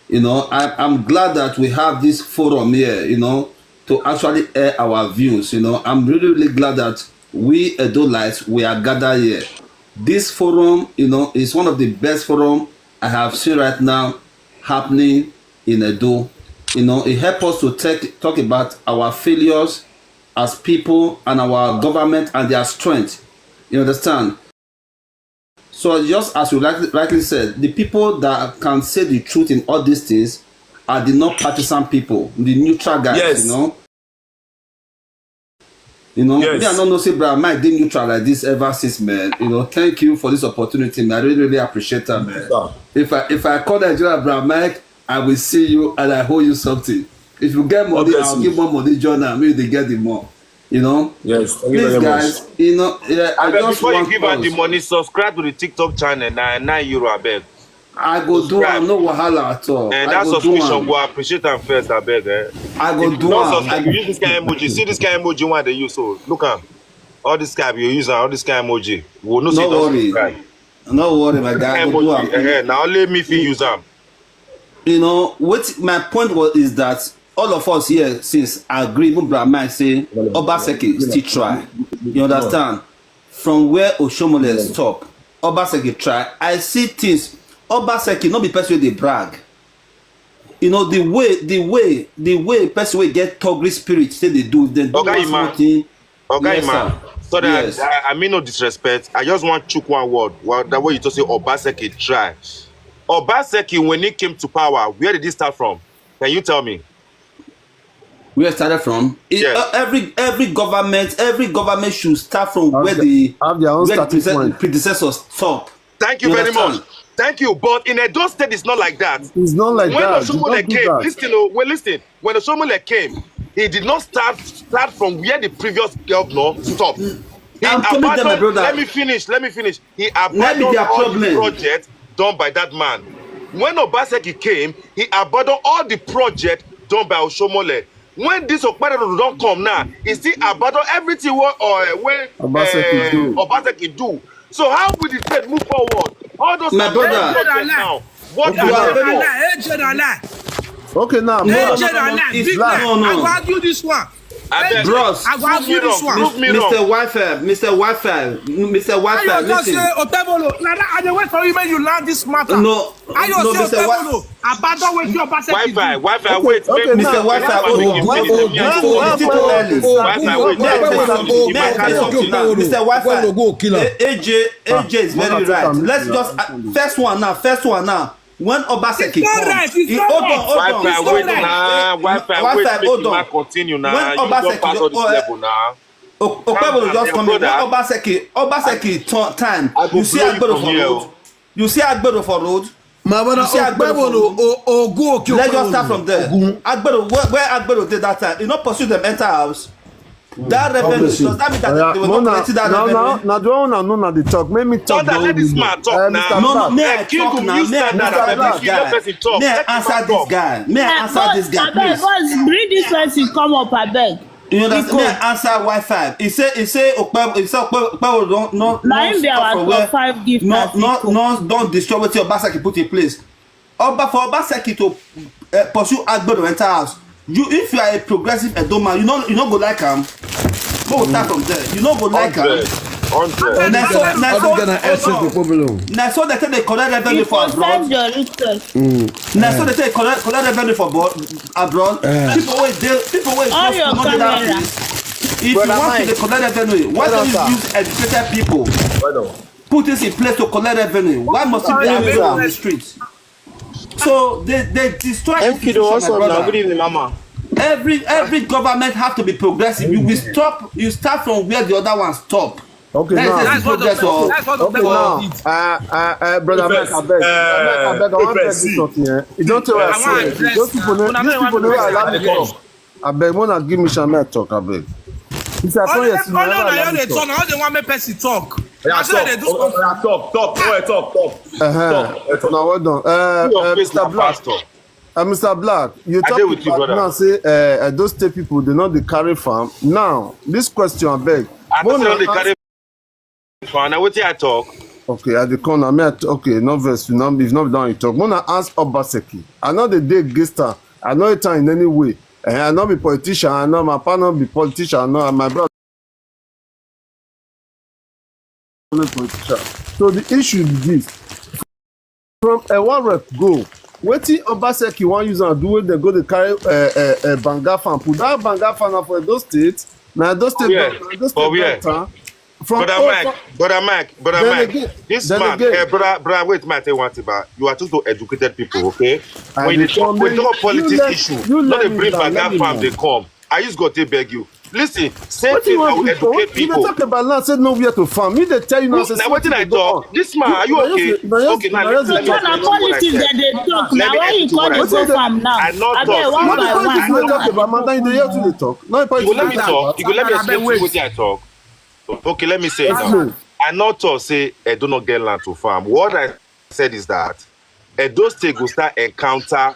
You know, I'm glad that we have this forum here, you know, to actually air our views. You know, I'm really glad that we Edolites, we are gathered here. This forum, you know, is one of the best forum I have seen right now happening in Edo. You know, it helps us to talk about our failures as people and our government and their strength. You understand? So just as you rightly said, the people that can say the truth in all these things are the non-partisan people, the neutral guys, yes. You know? You know, yes. Me, I don't know, say, Brother Mike did neutral like this ever since, man. You know, thank you for this opportunity, man. I really appreciate that, man. If I call Nigeria, Brother Mike, I will see you and I owe you something. If you get money, I'll give more money, John, and maybe they get the more. You know? Yes. Please, guys, you know, yeah, I just before you give out the money, subscribe to the TikTok channel, €9, I beg. I go do am, no wahala at all. And that subscription go appreciate am first, I beg. I go do am. You use this kind of emoji. See this kind of emoji one they use. So look am. All this kind you use all this kind of emoji. We will not see worry. No worry, my guy. I go do am. Now let me feel use am. You know what my point is that all of us here since I agree with Brother Mike say Obaseki still try. You understand? From where Oshomole stop, Obaseki try. I see things. Obaseki not be person wey dey brag. You know the way person wey get togri spirit say they do them. Okay, man. Sorry, yes. I mean no disrespect. I just want to chook one word. That way you just say Obaseki try. Obaseki when he came to power, where did he start from? Can you tell me? Where it started from? Yes. Every government should start from where the predecessors stop. Thank you very much. Thank you, but in Edo State, it's not like that. It's not like when that. Oshomole came, listen. When Oshomole came, he did not start from where the previous governor stopped. Let me finish. He abandoned all the projects done by that man. When Obaseki came, he abandoned all the projects done by Oshomole. When this Okpara don't come now, he still abandon everything when Obaseki do. So how will the state move forward? All those my brother now. What are okay now? I will argue this one. Bros, I will argue this one. Mr. Wi-Fi, listen. I dey wait for you when you learn this matter. No, Mr. Wi-Fi. Abandon with your Obaseki. Wi-Fi, wait. Mr. Wi-Fi, AJ is very right. Let's just first one now. When Obaseki hold on. Continue now. When Obaseki just come in. Obaseki time. You see Agbero for road. My brother, let's just start from there. Agbero, where Agbero did that time? You not pursue them enter house. That revenue, does that mean that they were not collecting that revenue? Now the one I know now they talk. Make me talk. Let this man talk now. No, may I talk now? May I answer this guy? May I answer this guy, please? Boss, bring this person come up, abeg. You understand? May I answer Wi-Fi? He say Okpebo don't Na him be our top 5 gift. Don't destroy what Obaseki put in place. For Obaseki to pursue Agbo to enter house. If you are a progressive Edoma, you no go like him. Go start from there. You no go like him. Now so they say they collect revenue for abroad. Now so they say collect revenue for abroad. People wait just money that place. If you want to collect revenue, why don't you use educated people? Put this in place to collect revenue. Why must it be available on the streets? So they destroy Good evening, Mama. Every government have to be progressive. You start from where the other ones stop. Okay, That's what the brother Mike, I beg, I want to this something here. You don't tell us. Those people know allow me talk. I beg, wanna give me some talk, I beg. If I call you, all they want me person talk. Talk. Now well done. Mr. Black. Mr. Black, you talk about now say those state people they know they carry farm. Now this question I beg. I don't they carry farm. Now what I talk? Okay, at the corner, okay, no verse, if not done you talk. Wanna ask Obaseki. I know the day Gista. I know it in any way. I know be politician. I know my partner be politician. I know my brother. Politician. So the issue is this: from a one rep go, wetin Obaseki wan use am do when they go to carry banga fan put that banga fan for those states. Now those states, Brother Mike, this man, brother, wait, man, tell you one thing about you are talking to educated people, okay? When you talk politics issue, not they bring banga farm, they come. I just got to beg you. Listen, same thing I will educate people. You talk about land, say nowhere to farm. Me, they tell you now. Now, what did I talk? This man, are you okay? Okay, now let me politics that they talk. Now, why you call it go farm now? I not talk. One by one. Talk about man, you hear to the talk. No, you go let me talk. You go let me explain what I talk. Okay, let me say it now. I not talk say I do not get land to farm. What I said is that those states will start encounter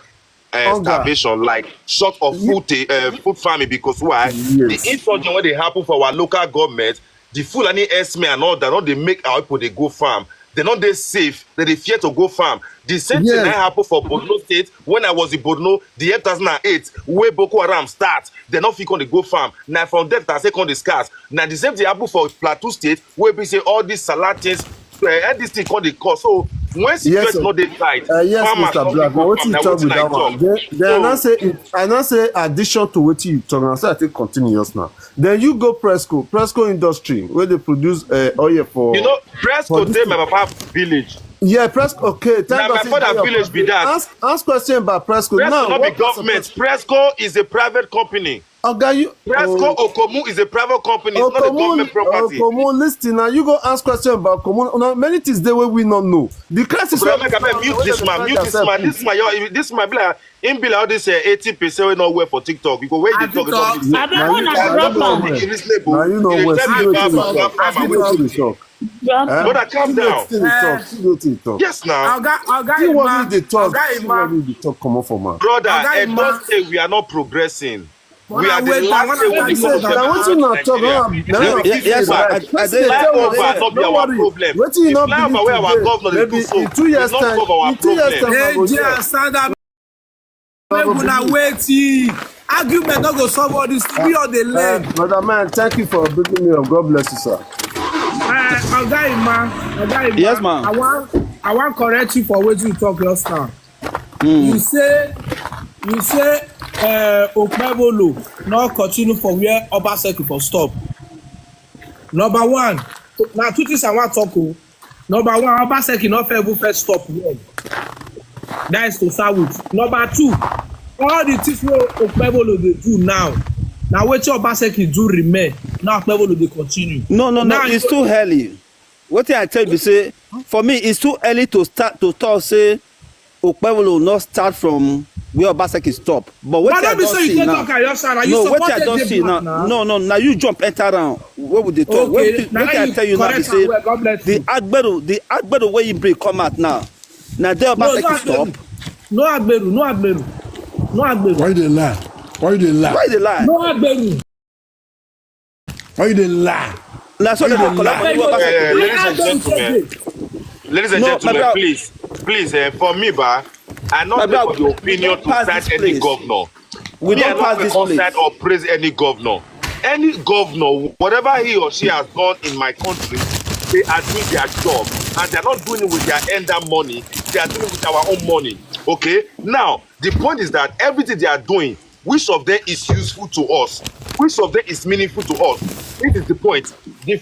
starvation, like short of food farming, because why? Yes. The insurgent when they happen for our local government, the Fulani esme and all that, not they make our people they go farm. They're not they safe, they fear to go farm. The same thing that happened for Borno State when I was in Borno, the year 2008, where Boko Haram start, they're not fit on the go farm. Now from that, I say on the scars. Now the same thing happened for Plateau State, where we say all these salatins, this thing called the cost. So when situation not they tight, yes, Mr. Black, but what you talk with that one? Then I not say addition to what you talk. I say I think continuous now. Then you go Presco Industry, where they produce oil for. You know, Presco dey my papa village. Yeah, Presco. Okay, now my father village be that. Ask question about Presco. Presco Now, not be government. Presco is a private company. Presco Okomu is a private company. It's not a government property. Okomu, listen now. You go ask question about Okomu. Now, many things there where we not know. The crisis. Mute this man. This man be like him be like all this 80% we not wear for TikTok. You go where they talk about this. Now you know where. But I calm down. Yes, now. You want me to talk? You want me to talk? Come on, for man. Brother, I don't say we are not progressing. We are the last thing we say. I want you not talk. Yes, I say flyover not be our problem. The flyover where our governor dey do so. In 2 years time, argument not go solve all this. We are the land. Brother man, thank you for bringing me up. God bless you, sir. Yes, ma'am. I want correct you for what you talk last time. You say Okpebolo not continue for where Obaseki for stop. Number one, now two things I want to talk to. Number one, Obaseki not fair first stop one. That is to start with. Number two, all the things Okpebolo they do now what your Obaseki do remain. Now Okpebolo they continue. No, it's too early. What I tell you say, for me, it's too early to start to talk say Okpebholo will not start from where Obaseki stop. But what I don't see now. No, what I don't see now. No. Now you jump enter around. What would they talk? Okay, what I tell you now? They say the Agberu where you bring come out now. Now there Obaseki stop. No Agberu. Why they lie? Why they lie? No Agberu. Why they lie? Now so they ladies and gentlemen, please, for me, I not for the opinion to cite any governor. We don't pass this place. Or praise any governor. Any governor, whatever he or she has done in my country, they are doing their job, and they are not doing it with their ender money. They are doing it with our own money. Okay. Now the point is that everything they are doing, which of them is useful to us? Which of them is meaningful to us? This is the point. The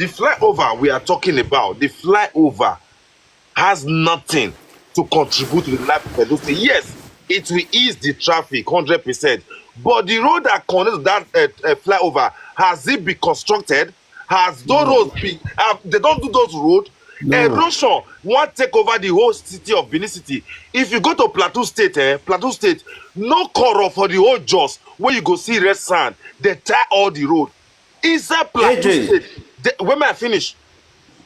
flyover we are talking about, the flyover has nothing to contribute to the life of Edo State. Yes, it will ease the traffic 100%. But the road that connects that flyover, has it been constructed? Has those roads been? They don't do those roads. Erosion want take over the whole city of Benin City. If you go to Plateau State, no corridor for the whole Jos where you go see red sand. They tie all the road. Inside Plateau State, when I finish,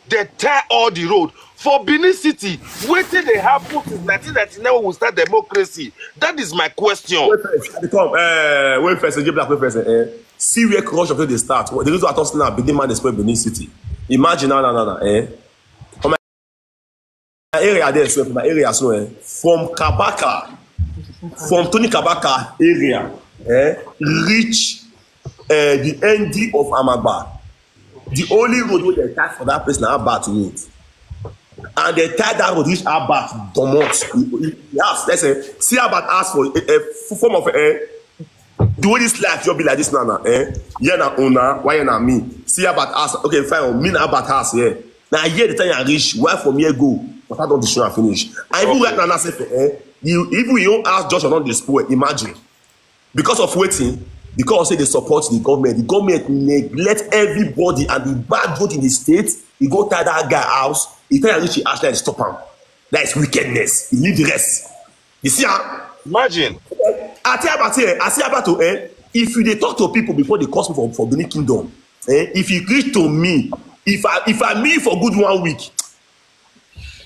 they tie all the road. For Benin City, wetin dey happen since 1999 when we start democracy? That is my question. Wait first, see where corruption dey start. The reason I talk now, Benin man dey spoil Benin City. Imagine now, from my area there, so from my area, so from Kabaka, from Tony Kabaka area, reach the ND of Amagba. The only road wey they tie for that place na Abat road. And they tie that road reach Abat Domot. Yes, let's say, see Abat ask for a form of the way this life you'll be like this now, yeah na una, why na me? See Abat ask, okay, fine, me na Abat house, yeah. Now here the time you reach, where from here go? But I don't the show and finish. And even right now, say, even you don't ask Joshua on the sport, imagine. Because of Wetin, because say they support the government neglect everybody and the bad vote in the state, he go tie that guy house, he tell you reach the ash and stop him. That is wickedness. He leave the rest. You see how? Imagine. I say about to if you dey talk to people before they cause me for Benin Kingdom, if you reach to me, if I meet for good 1 week,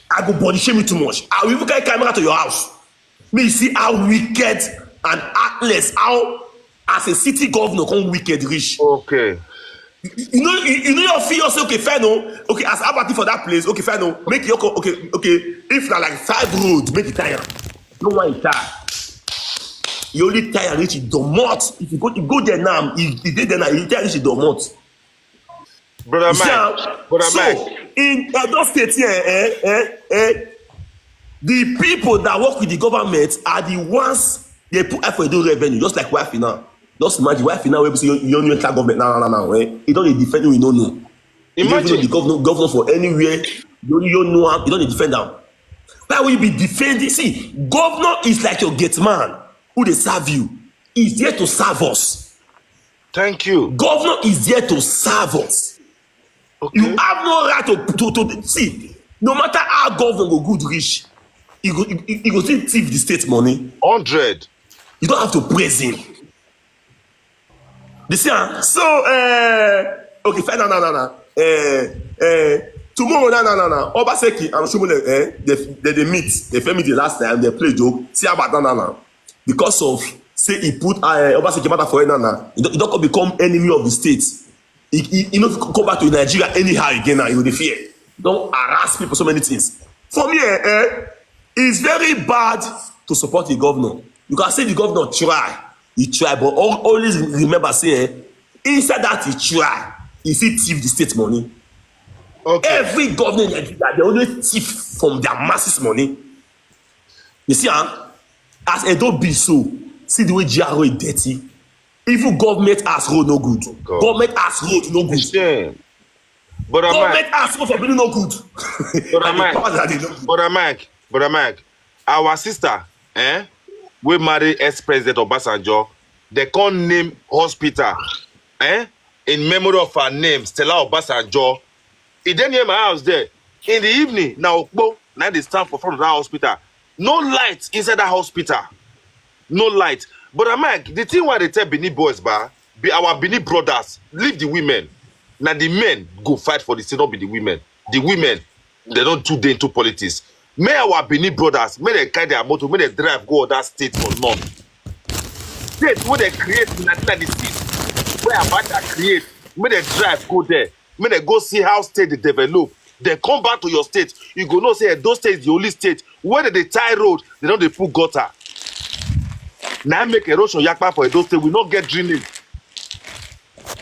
I go body shame you too much. I will even carry camera to your house. Me see how wicked and heartless, how as a city governor come wicked reach. Okay. You know your feel say okay fair no, okay as Abati for that place, okay fair no, make your okay if na like 5 roads make it tire. No one is tire. You only tire reach Domot. If you go there now, you dey there now, you tire reach Domot. Brother Mike. In Edo State here, the people that work with the government are the ones they put effort to revenue, just like Wetin now. Just imagine Wetin now, we say you don't know government now. He don't defend you, we don't know. Imagine the governor for anywhere, you don't know him, you don't defend them. Why will you be defending? See, governor is like your gate man who they serve you. He's there to serve us. Thank you. Governor is there to serve us. Okay. You have no right to see. No matter how government go good reach, he go still thief the state money. 100. You don't have to praise him. You see, so okay, fine, no. Tomorrow, no. Obaseki and Shomole, they meet. They filmed the last time. They play joke. See about no. Because of say he put Obaseki matter for no. He don't become enemy of the state. He not come back to Nigeria anyhow again now. He will fear. Don't harass people so many things. For me, it's very bad to support the governor. You can say the governor try. He try, but always remember say inside that he try. He still thief the state money. Okay. Every governor in Nigeria, they always thief from their masses money. You see, as Edo be so, see the way GRO is dirty. Even government as road no good. Government as road no good. But government as road for being no good. But Mike, our sister, we marry ex-president Obasanjo. They can't name hospital, in memory of her name, Stella Obasanjo. He then near my house there. In the evening, now now they stand for front of that hospital. No light inside that hospital. No light. But Mike, the thing why they tell Benin boys, be our Benin brothers, leave the women. Now the men go fight for the state, not be the women. The women, they don't do they into politics. May our Benin brothers, may they carry their motor, may they drive go other states for none. States where they create, like the state where Abacha create, may they drive go there. May they go see how state they develop. They come back to your state. You go no say those states the only state where they tie road, they don't they put gutter. Now make erosion yakpa for those states. We not get drainage.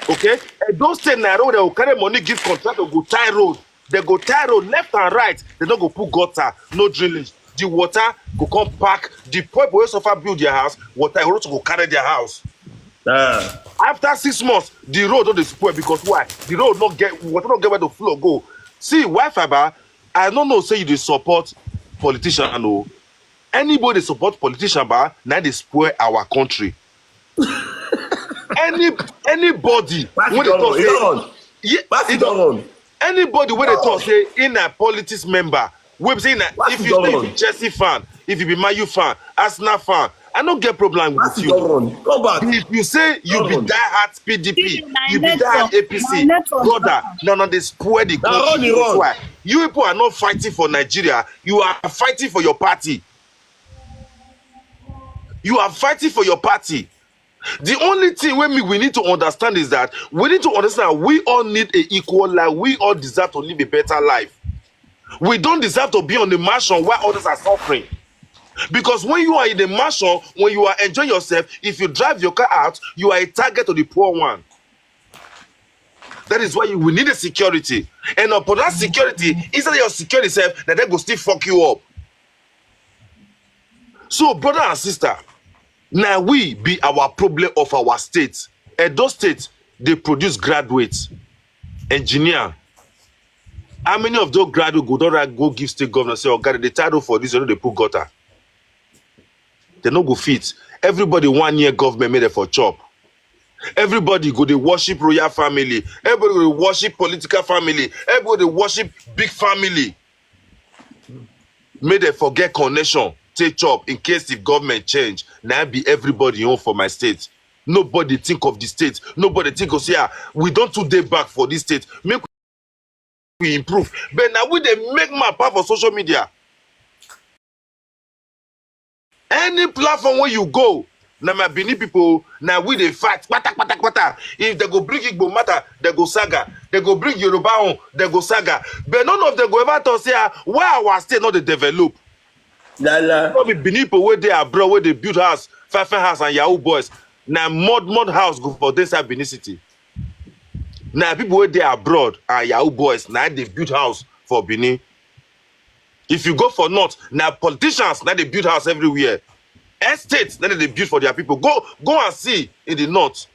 Okay? And those states na road they will carry money, give contract to go tie road. They go tie road left and right. They don't go put gutter, no drainage. The water go come pack. The people who suffer build their house, water erosion go carry their house. After 6 months, the road don't spoil because why? The road not get water, not get where the flow go. See, why fiber? I don't know. Say you dey support politician, no. Anybody support politician, now they spoil our country. Anybody when they talk say, anybody when they talk say in a politics member, we say if you be Chelsea fan, if you be Man U fan, Arsenal fan, I don't get problem with you. If you say you be diehard PDP, you be diehard APC, brother, no, they spoil the country. That's why you people are not fighting for Nigeria. You are fighting for your party. You are fighting for your party. The only thing we need to understand is that we need to understand we all need an equal life. We all deserve to live a better life. We don't deserve to be on the mansion where others are suffering. Because when you are in the mansion, when you are enjoying yourself, if you drive your car out, you are a target to the poor one. That is why we need a security. And upon that security, instead of your security self, that they go still fuck you up. So, brother and sister, now we be our problem of our state. And those states, they produce graduates, engineer. How many of those graduates go give state governor say, oh God, the title for this, you know, they put gutter. They no go fit. Everybody 1 year government made it for chop. Everybody go they worship royal family. Everybody go they worship political family. Everybody they worship big family. May they forget connection. Take chop in case if government change. Now be everybody home for my state. Nobody think of the state. Nobody think of say, we don't 2 days back for this state. Make we improve. But now we they make my part for social media. Any platform where you go, now my Benin people, now we they fight. If they go bring Igbo matter, they go saga. They go bring Yoruba on, they go saga. But none of them go ever to say why our state not they develop. Not be Benin people where they are bro, where they build house, five house and Yahoo boys. Now mud house go for this Benin city. Now people where they are abroad and Yahoo boys, now they build house for Benin. If you go for north, now politicians, now they build house everywhere. Estates, then they build for their people. Go and see in the north.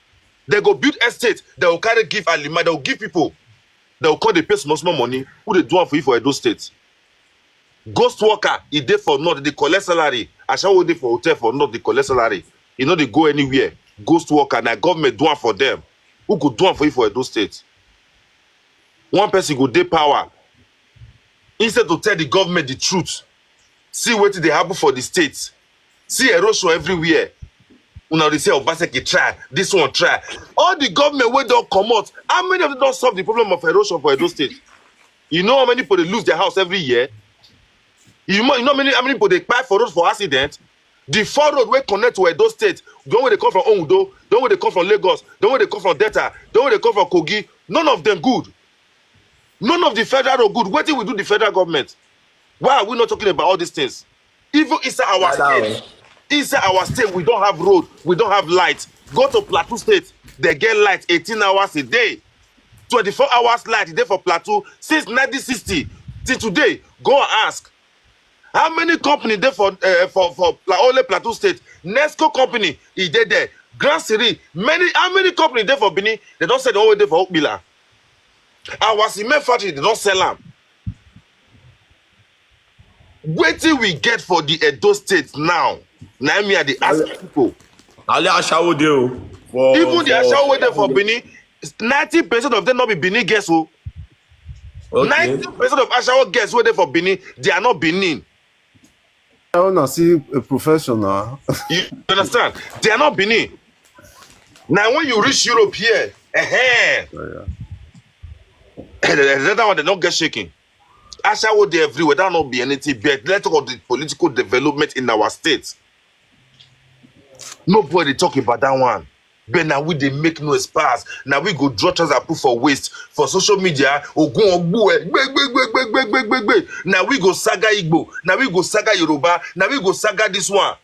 They go build estates, they will carry give alima, they will give people. They will call the pay small money. Who they do one for you for Edo State? Ghost worker, he dey for north, they collect salary. Ashawo dey for hotel for north, they collect salary. You know they go anywhere. Ghost worker, now government do one for them. Who could do one for you for Edo State? One person go dey power. Instead to tell the government the truth, see what they happen for the states. See erosion everywhere. Now they say Obaseki try, this one try. All the government where don't come out, how many of them don't solve the problem of erosion for Edo State? You know how many people they lose their house every year? You know how many people they pay for road for accident? The 4 road where connect to Edo State, the one where they come from Ondo, the one where they come from Lagos, the one where they come from Delta, the one where they come from Kogi, none of them good. None of the federal road good. What did we do the federal government? Why are we not talking about all these things? Even inside our state, we don't have road, we don't have light. Go to Plateau State, they get light 18 hours a day. 24 hours light there for Plateau since 1960 till today. Go and ask. How many companies there for only Plateau State? Nesco company, he did there. Grand Siri, how many companies there for Benin? They don't say the only day for Okbila. Our cement factory, they don't sell them. Wetin we get for the Edo State now? Now me are the ask people. Even the Ashawo there for Benin, 90% of them not be Benin guess who. Okay. 90% of Ashawo girls who are there for Benin, they are not Benin. I wanna see a professional. You understand? They are not Benin. Now, when you reach Europe here, that one they don't get shaking. Ashawo they everywhere. That not be anything bad. Let's talk about the political development in our state. Nobody talk about that one. But now we they make no sparse. Now we go draw trans approve for waste for social media. Now we go saga Igbo. Now we go saga Yoruba. Now we go saga this one.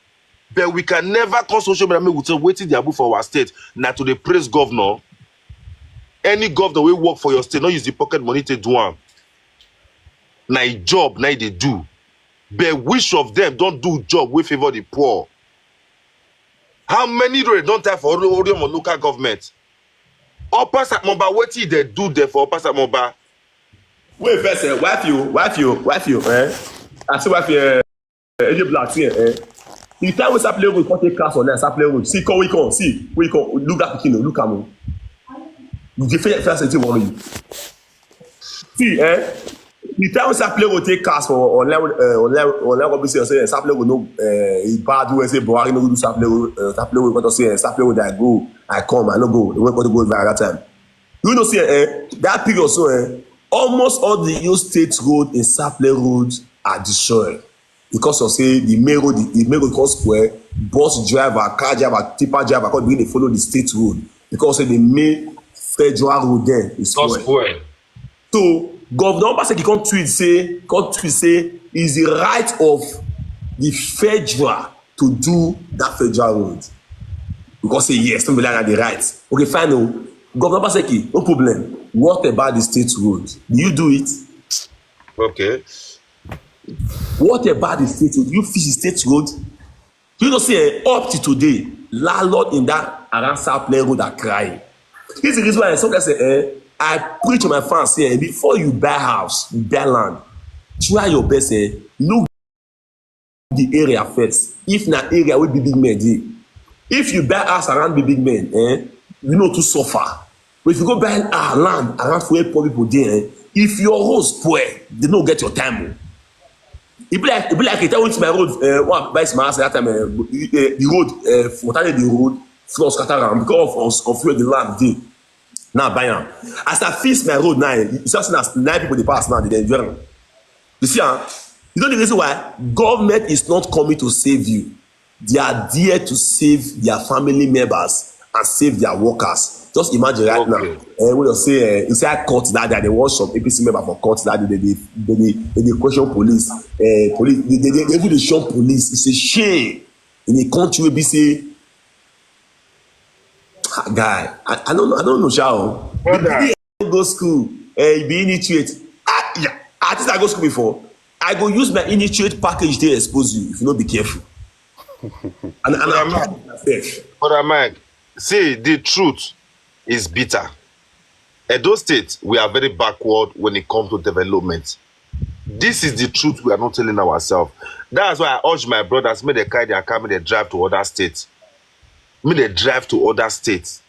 But we can never call social media. We say waiting the approve for our state. Now to the praise governor. Any governor will work for your state. Not use the pocket money to do one. Now a job now they do. But which of them don't do job we favor the poor? How many don't have for local government? Upper Moba, what did they do there for Upper Moba? Wait first, wife you, I say wife you, black here, The time we start playing road, we take class on there, start playing road. See, come, we come, look at the look at me. You first thing worry you. See, the time we start playing road, take class for on level business, say start playing road, no, bad way say, boy, I no go do start playing road, start playing road, say start playing road, I go, I come, I no go, we want to go by that time. You know, see, that period so, almost all the new state road in Saple Road are destroyed because of say the main road come square, bus driver, car driver, tipper driver come begin dey follow the state road because say the main federal road there is spoiled. So Governor Obaseki come tweet say is the right of the federal to do that federal road because say yes, somebody like the right. Okay, fine. No. Governor Obaseki, no problem. What about the state road? Do you do it? Okay. What about the state road? You fix the state road? You know, say up to today, landlord in that around South Plain Road are crying. Here's the reason why some guys say, I preach to my fans here, before you buy house, you buy land, try your best, look the area first. If na area will be big men dey. If you buy house around big men, you know to suffer. But if you go buy land around where poor people dey, if your road spoil, they no get your time. It be like I tell you my road, one buy my house that time, the road, for the road, floor scatter around because of where the land dey. Now buy am. As I fix my road now, you see as 9 people dey pass now, they enjoy am. You see, you know the reason why government is not coming to save you. They are there to save their family members and save their workers. Just imagine right now, when you say inside court that day, they want some APC member for court that they question police. Police, they even dey shun police. It's a shame in a country where we say, guy, I don't know, Shao. You go school, you be initiate. Yeah, at least I go school before. I go use my initiate package to expose you if you not be careful. and I'm safe. But Mike, see, the truth is bitter. Edo State, we are very backward when it comes to development. This is the truth we are not telling ourselves. That's why I urge my brothers, may they carry their car, may they drive to other states. May they drive to other states.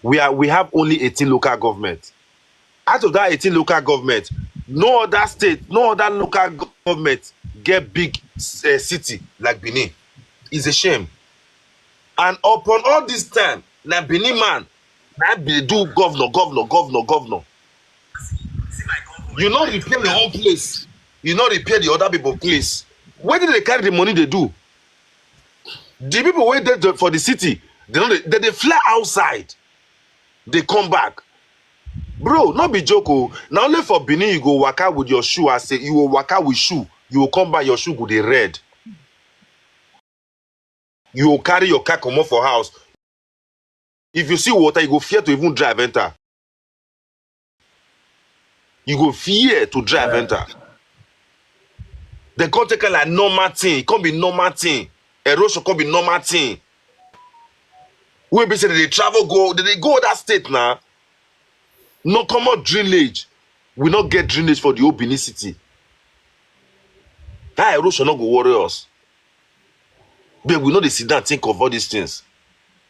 We have only 18 local government. Out of that 18 local government, no other state, no other local government get big city like Benin. It's a shame. And upon all this time, na Benin man, na be do governor. You not repair your own place. You not repair the other people's place. Where did they carry the money they do? The people waited for the city, they fly outside. They come back. Bro, not be joke. Now only for Benin you go waka with your shoe. I say you will waka with shoe. You will come back, your shoe go dey red. You will carry your car come off for house. If you see water, you go fear to even drive enter. You go fear to drive enter. They can't take it like normal thing. It can't be normal thing. Erosion can't be normal thing. We be say they travel go, they go that state now. No common drainage. We not get drainage for the whole Benin city. That erosion not go worry us. But we know they sit down and think of all these things.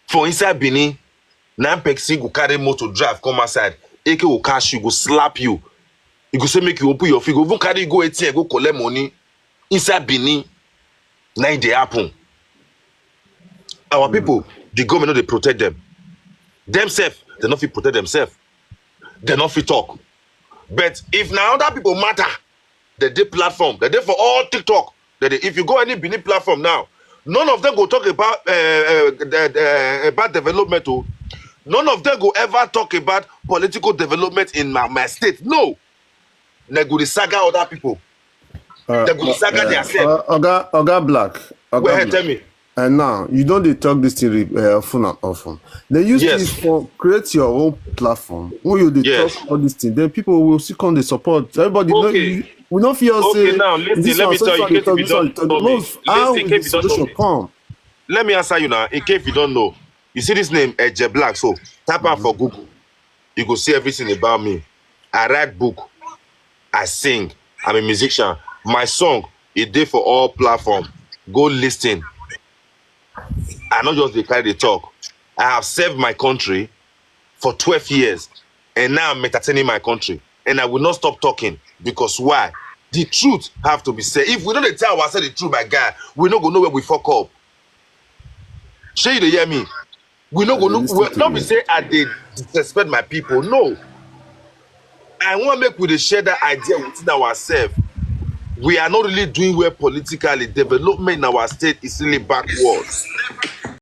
For inside Benin, 9 person go carry motor drive, come outside. AK will catch you, go slap you. You go say make you open your finger, even carry you go ATM, go collect money inside Benin. Now it dey happen. Our people, the government no dey protect them. Themselves, they not fit protect themselves. They not fit talk. But if now other people matter, they dey platform, they dey for all TikTok. If you go any Benin platform now, none of them go talk about development. Oh. None of them go ever talk about political development in my state. No. They go to saga other people. They go to saga themselves. Oga Black. Go ahead, tell me. And now, you don't talk this thing often and often. They use this for create your own platform. When you talk all these things, then people will see come the support. Everybody know we don't feel say. Now listen, let me tell you, in case you don't know me. Let me answer you now. In case you don't know, you see this name, Eje Black. So tap out for Google. You go see everything about me. I write book. I sing. I'm a musician. My song is there for all platforms. Go listen. I not just carry the talk. I have served my country for 12 years, and now I'm entertaining my country, and I will not stop talking because why? The truth have to be said. If we don't tell ourselves the truth, my guy, we not gonna know where we fuck up. Sure, you hear me? We not gonna not be say I did disrespect my people. No, I want to make we share that idea within ourselves. We are not really doing well politically. Development in our state is really backwards.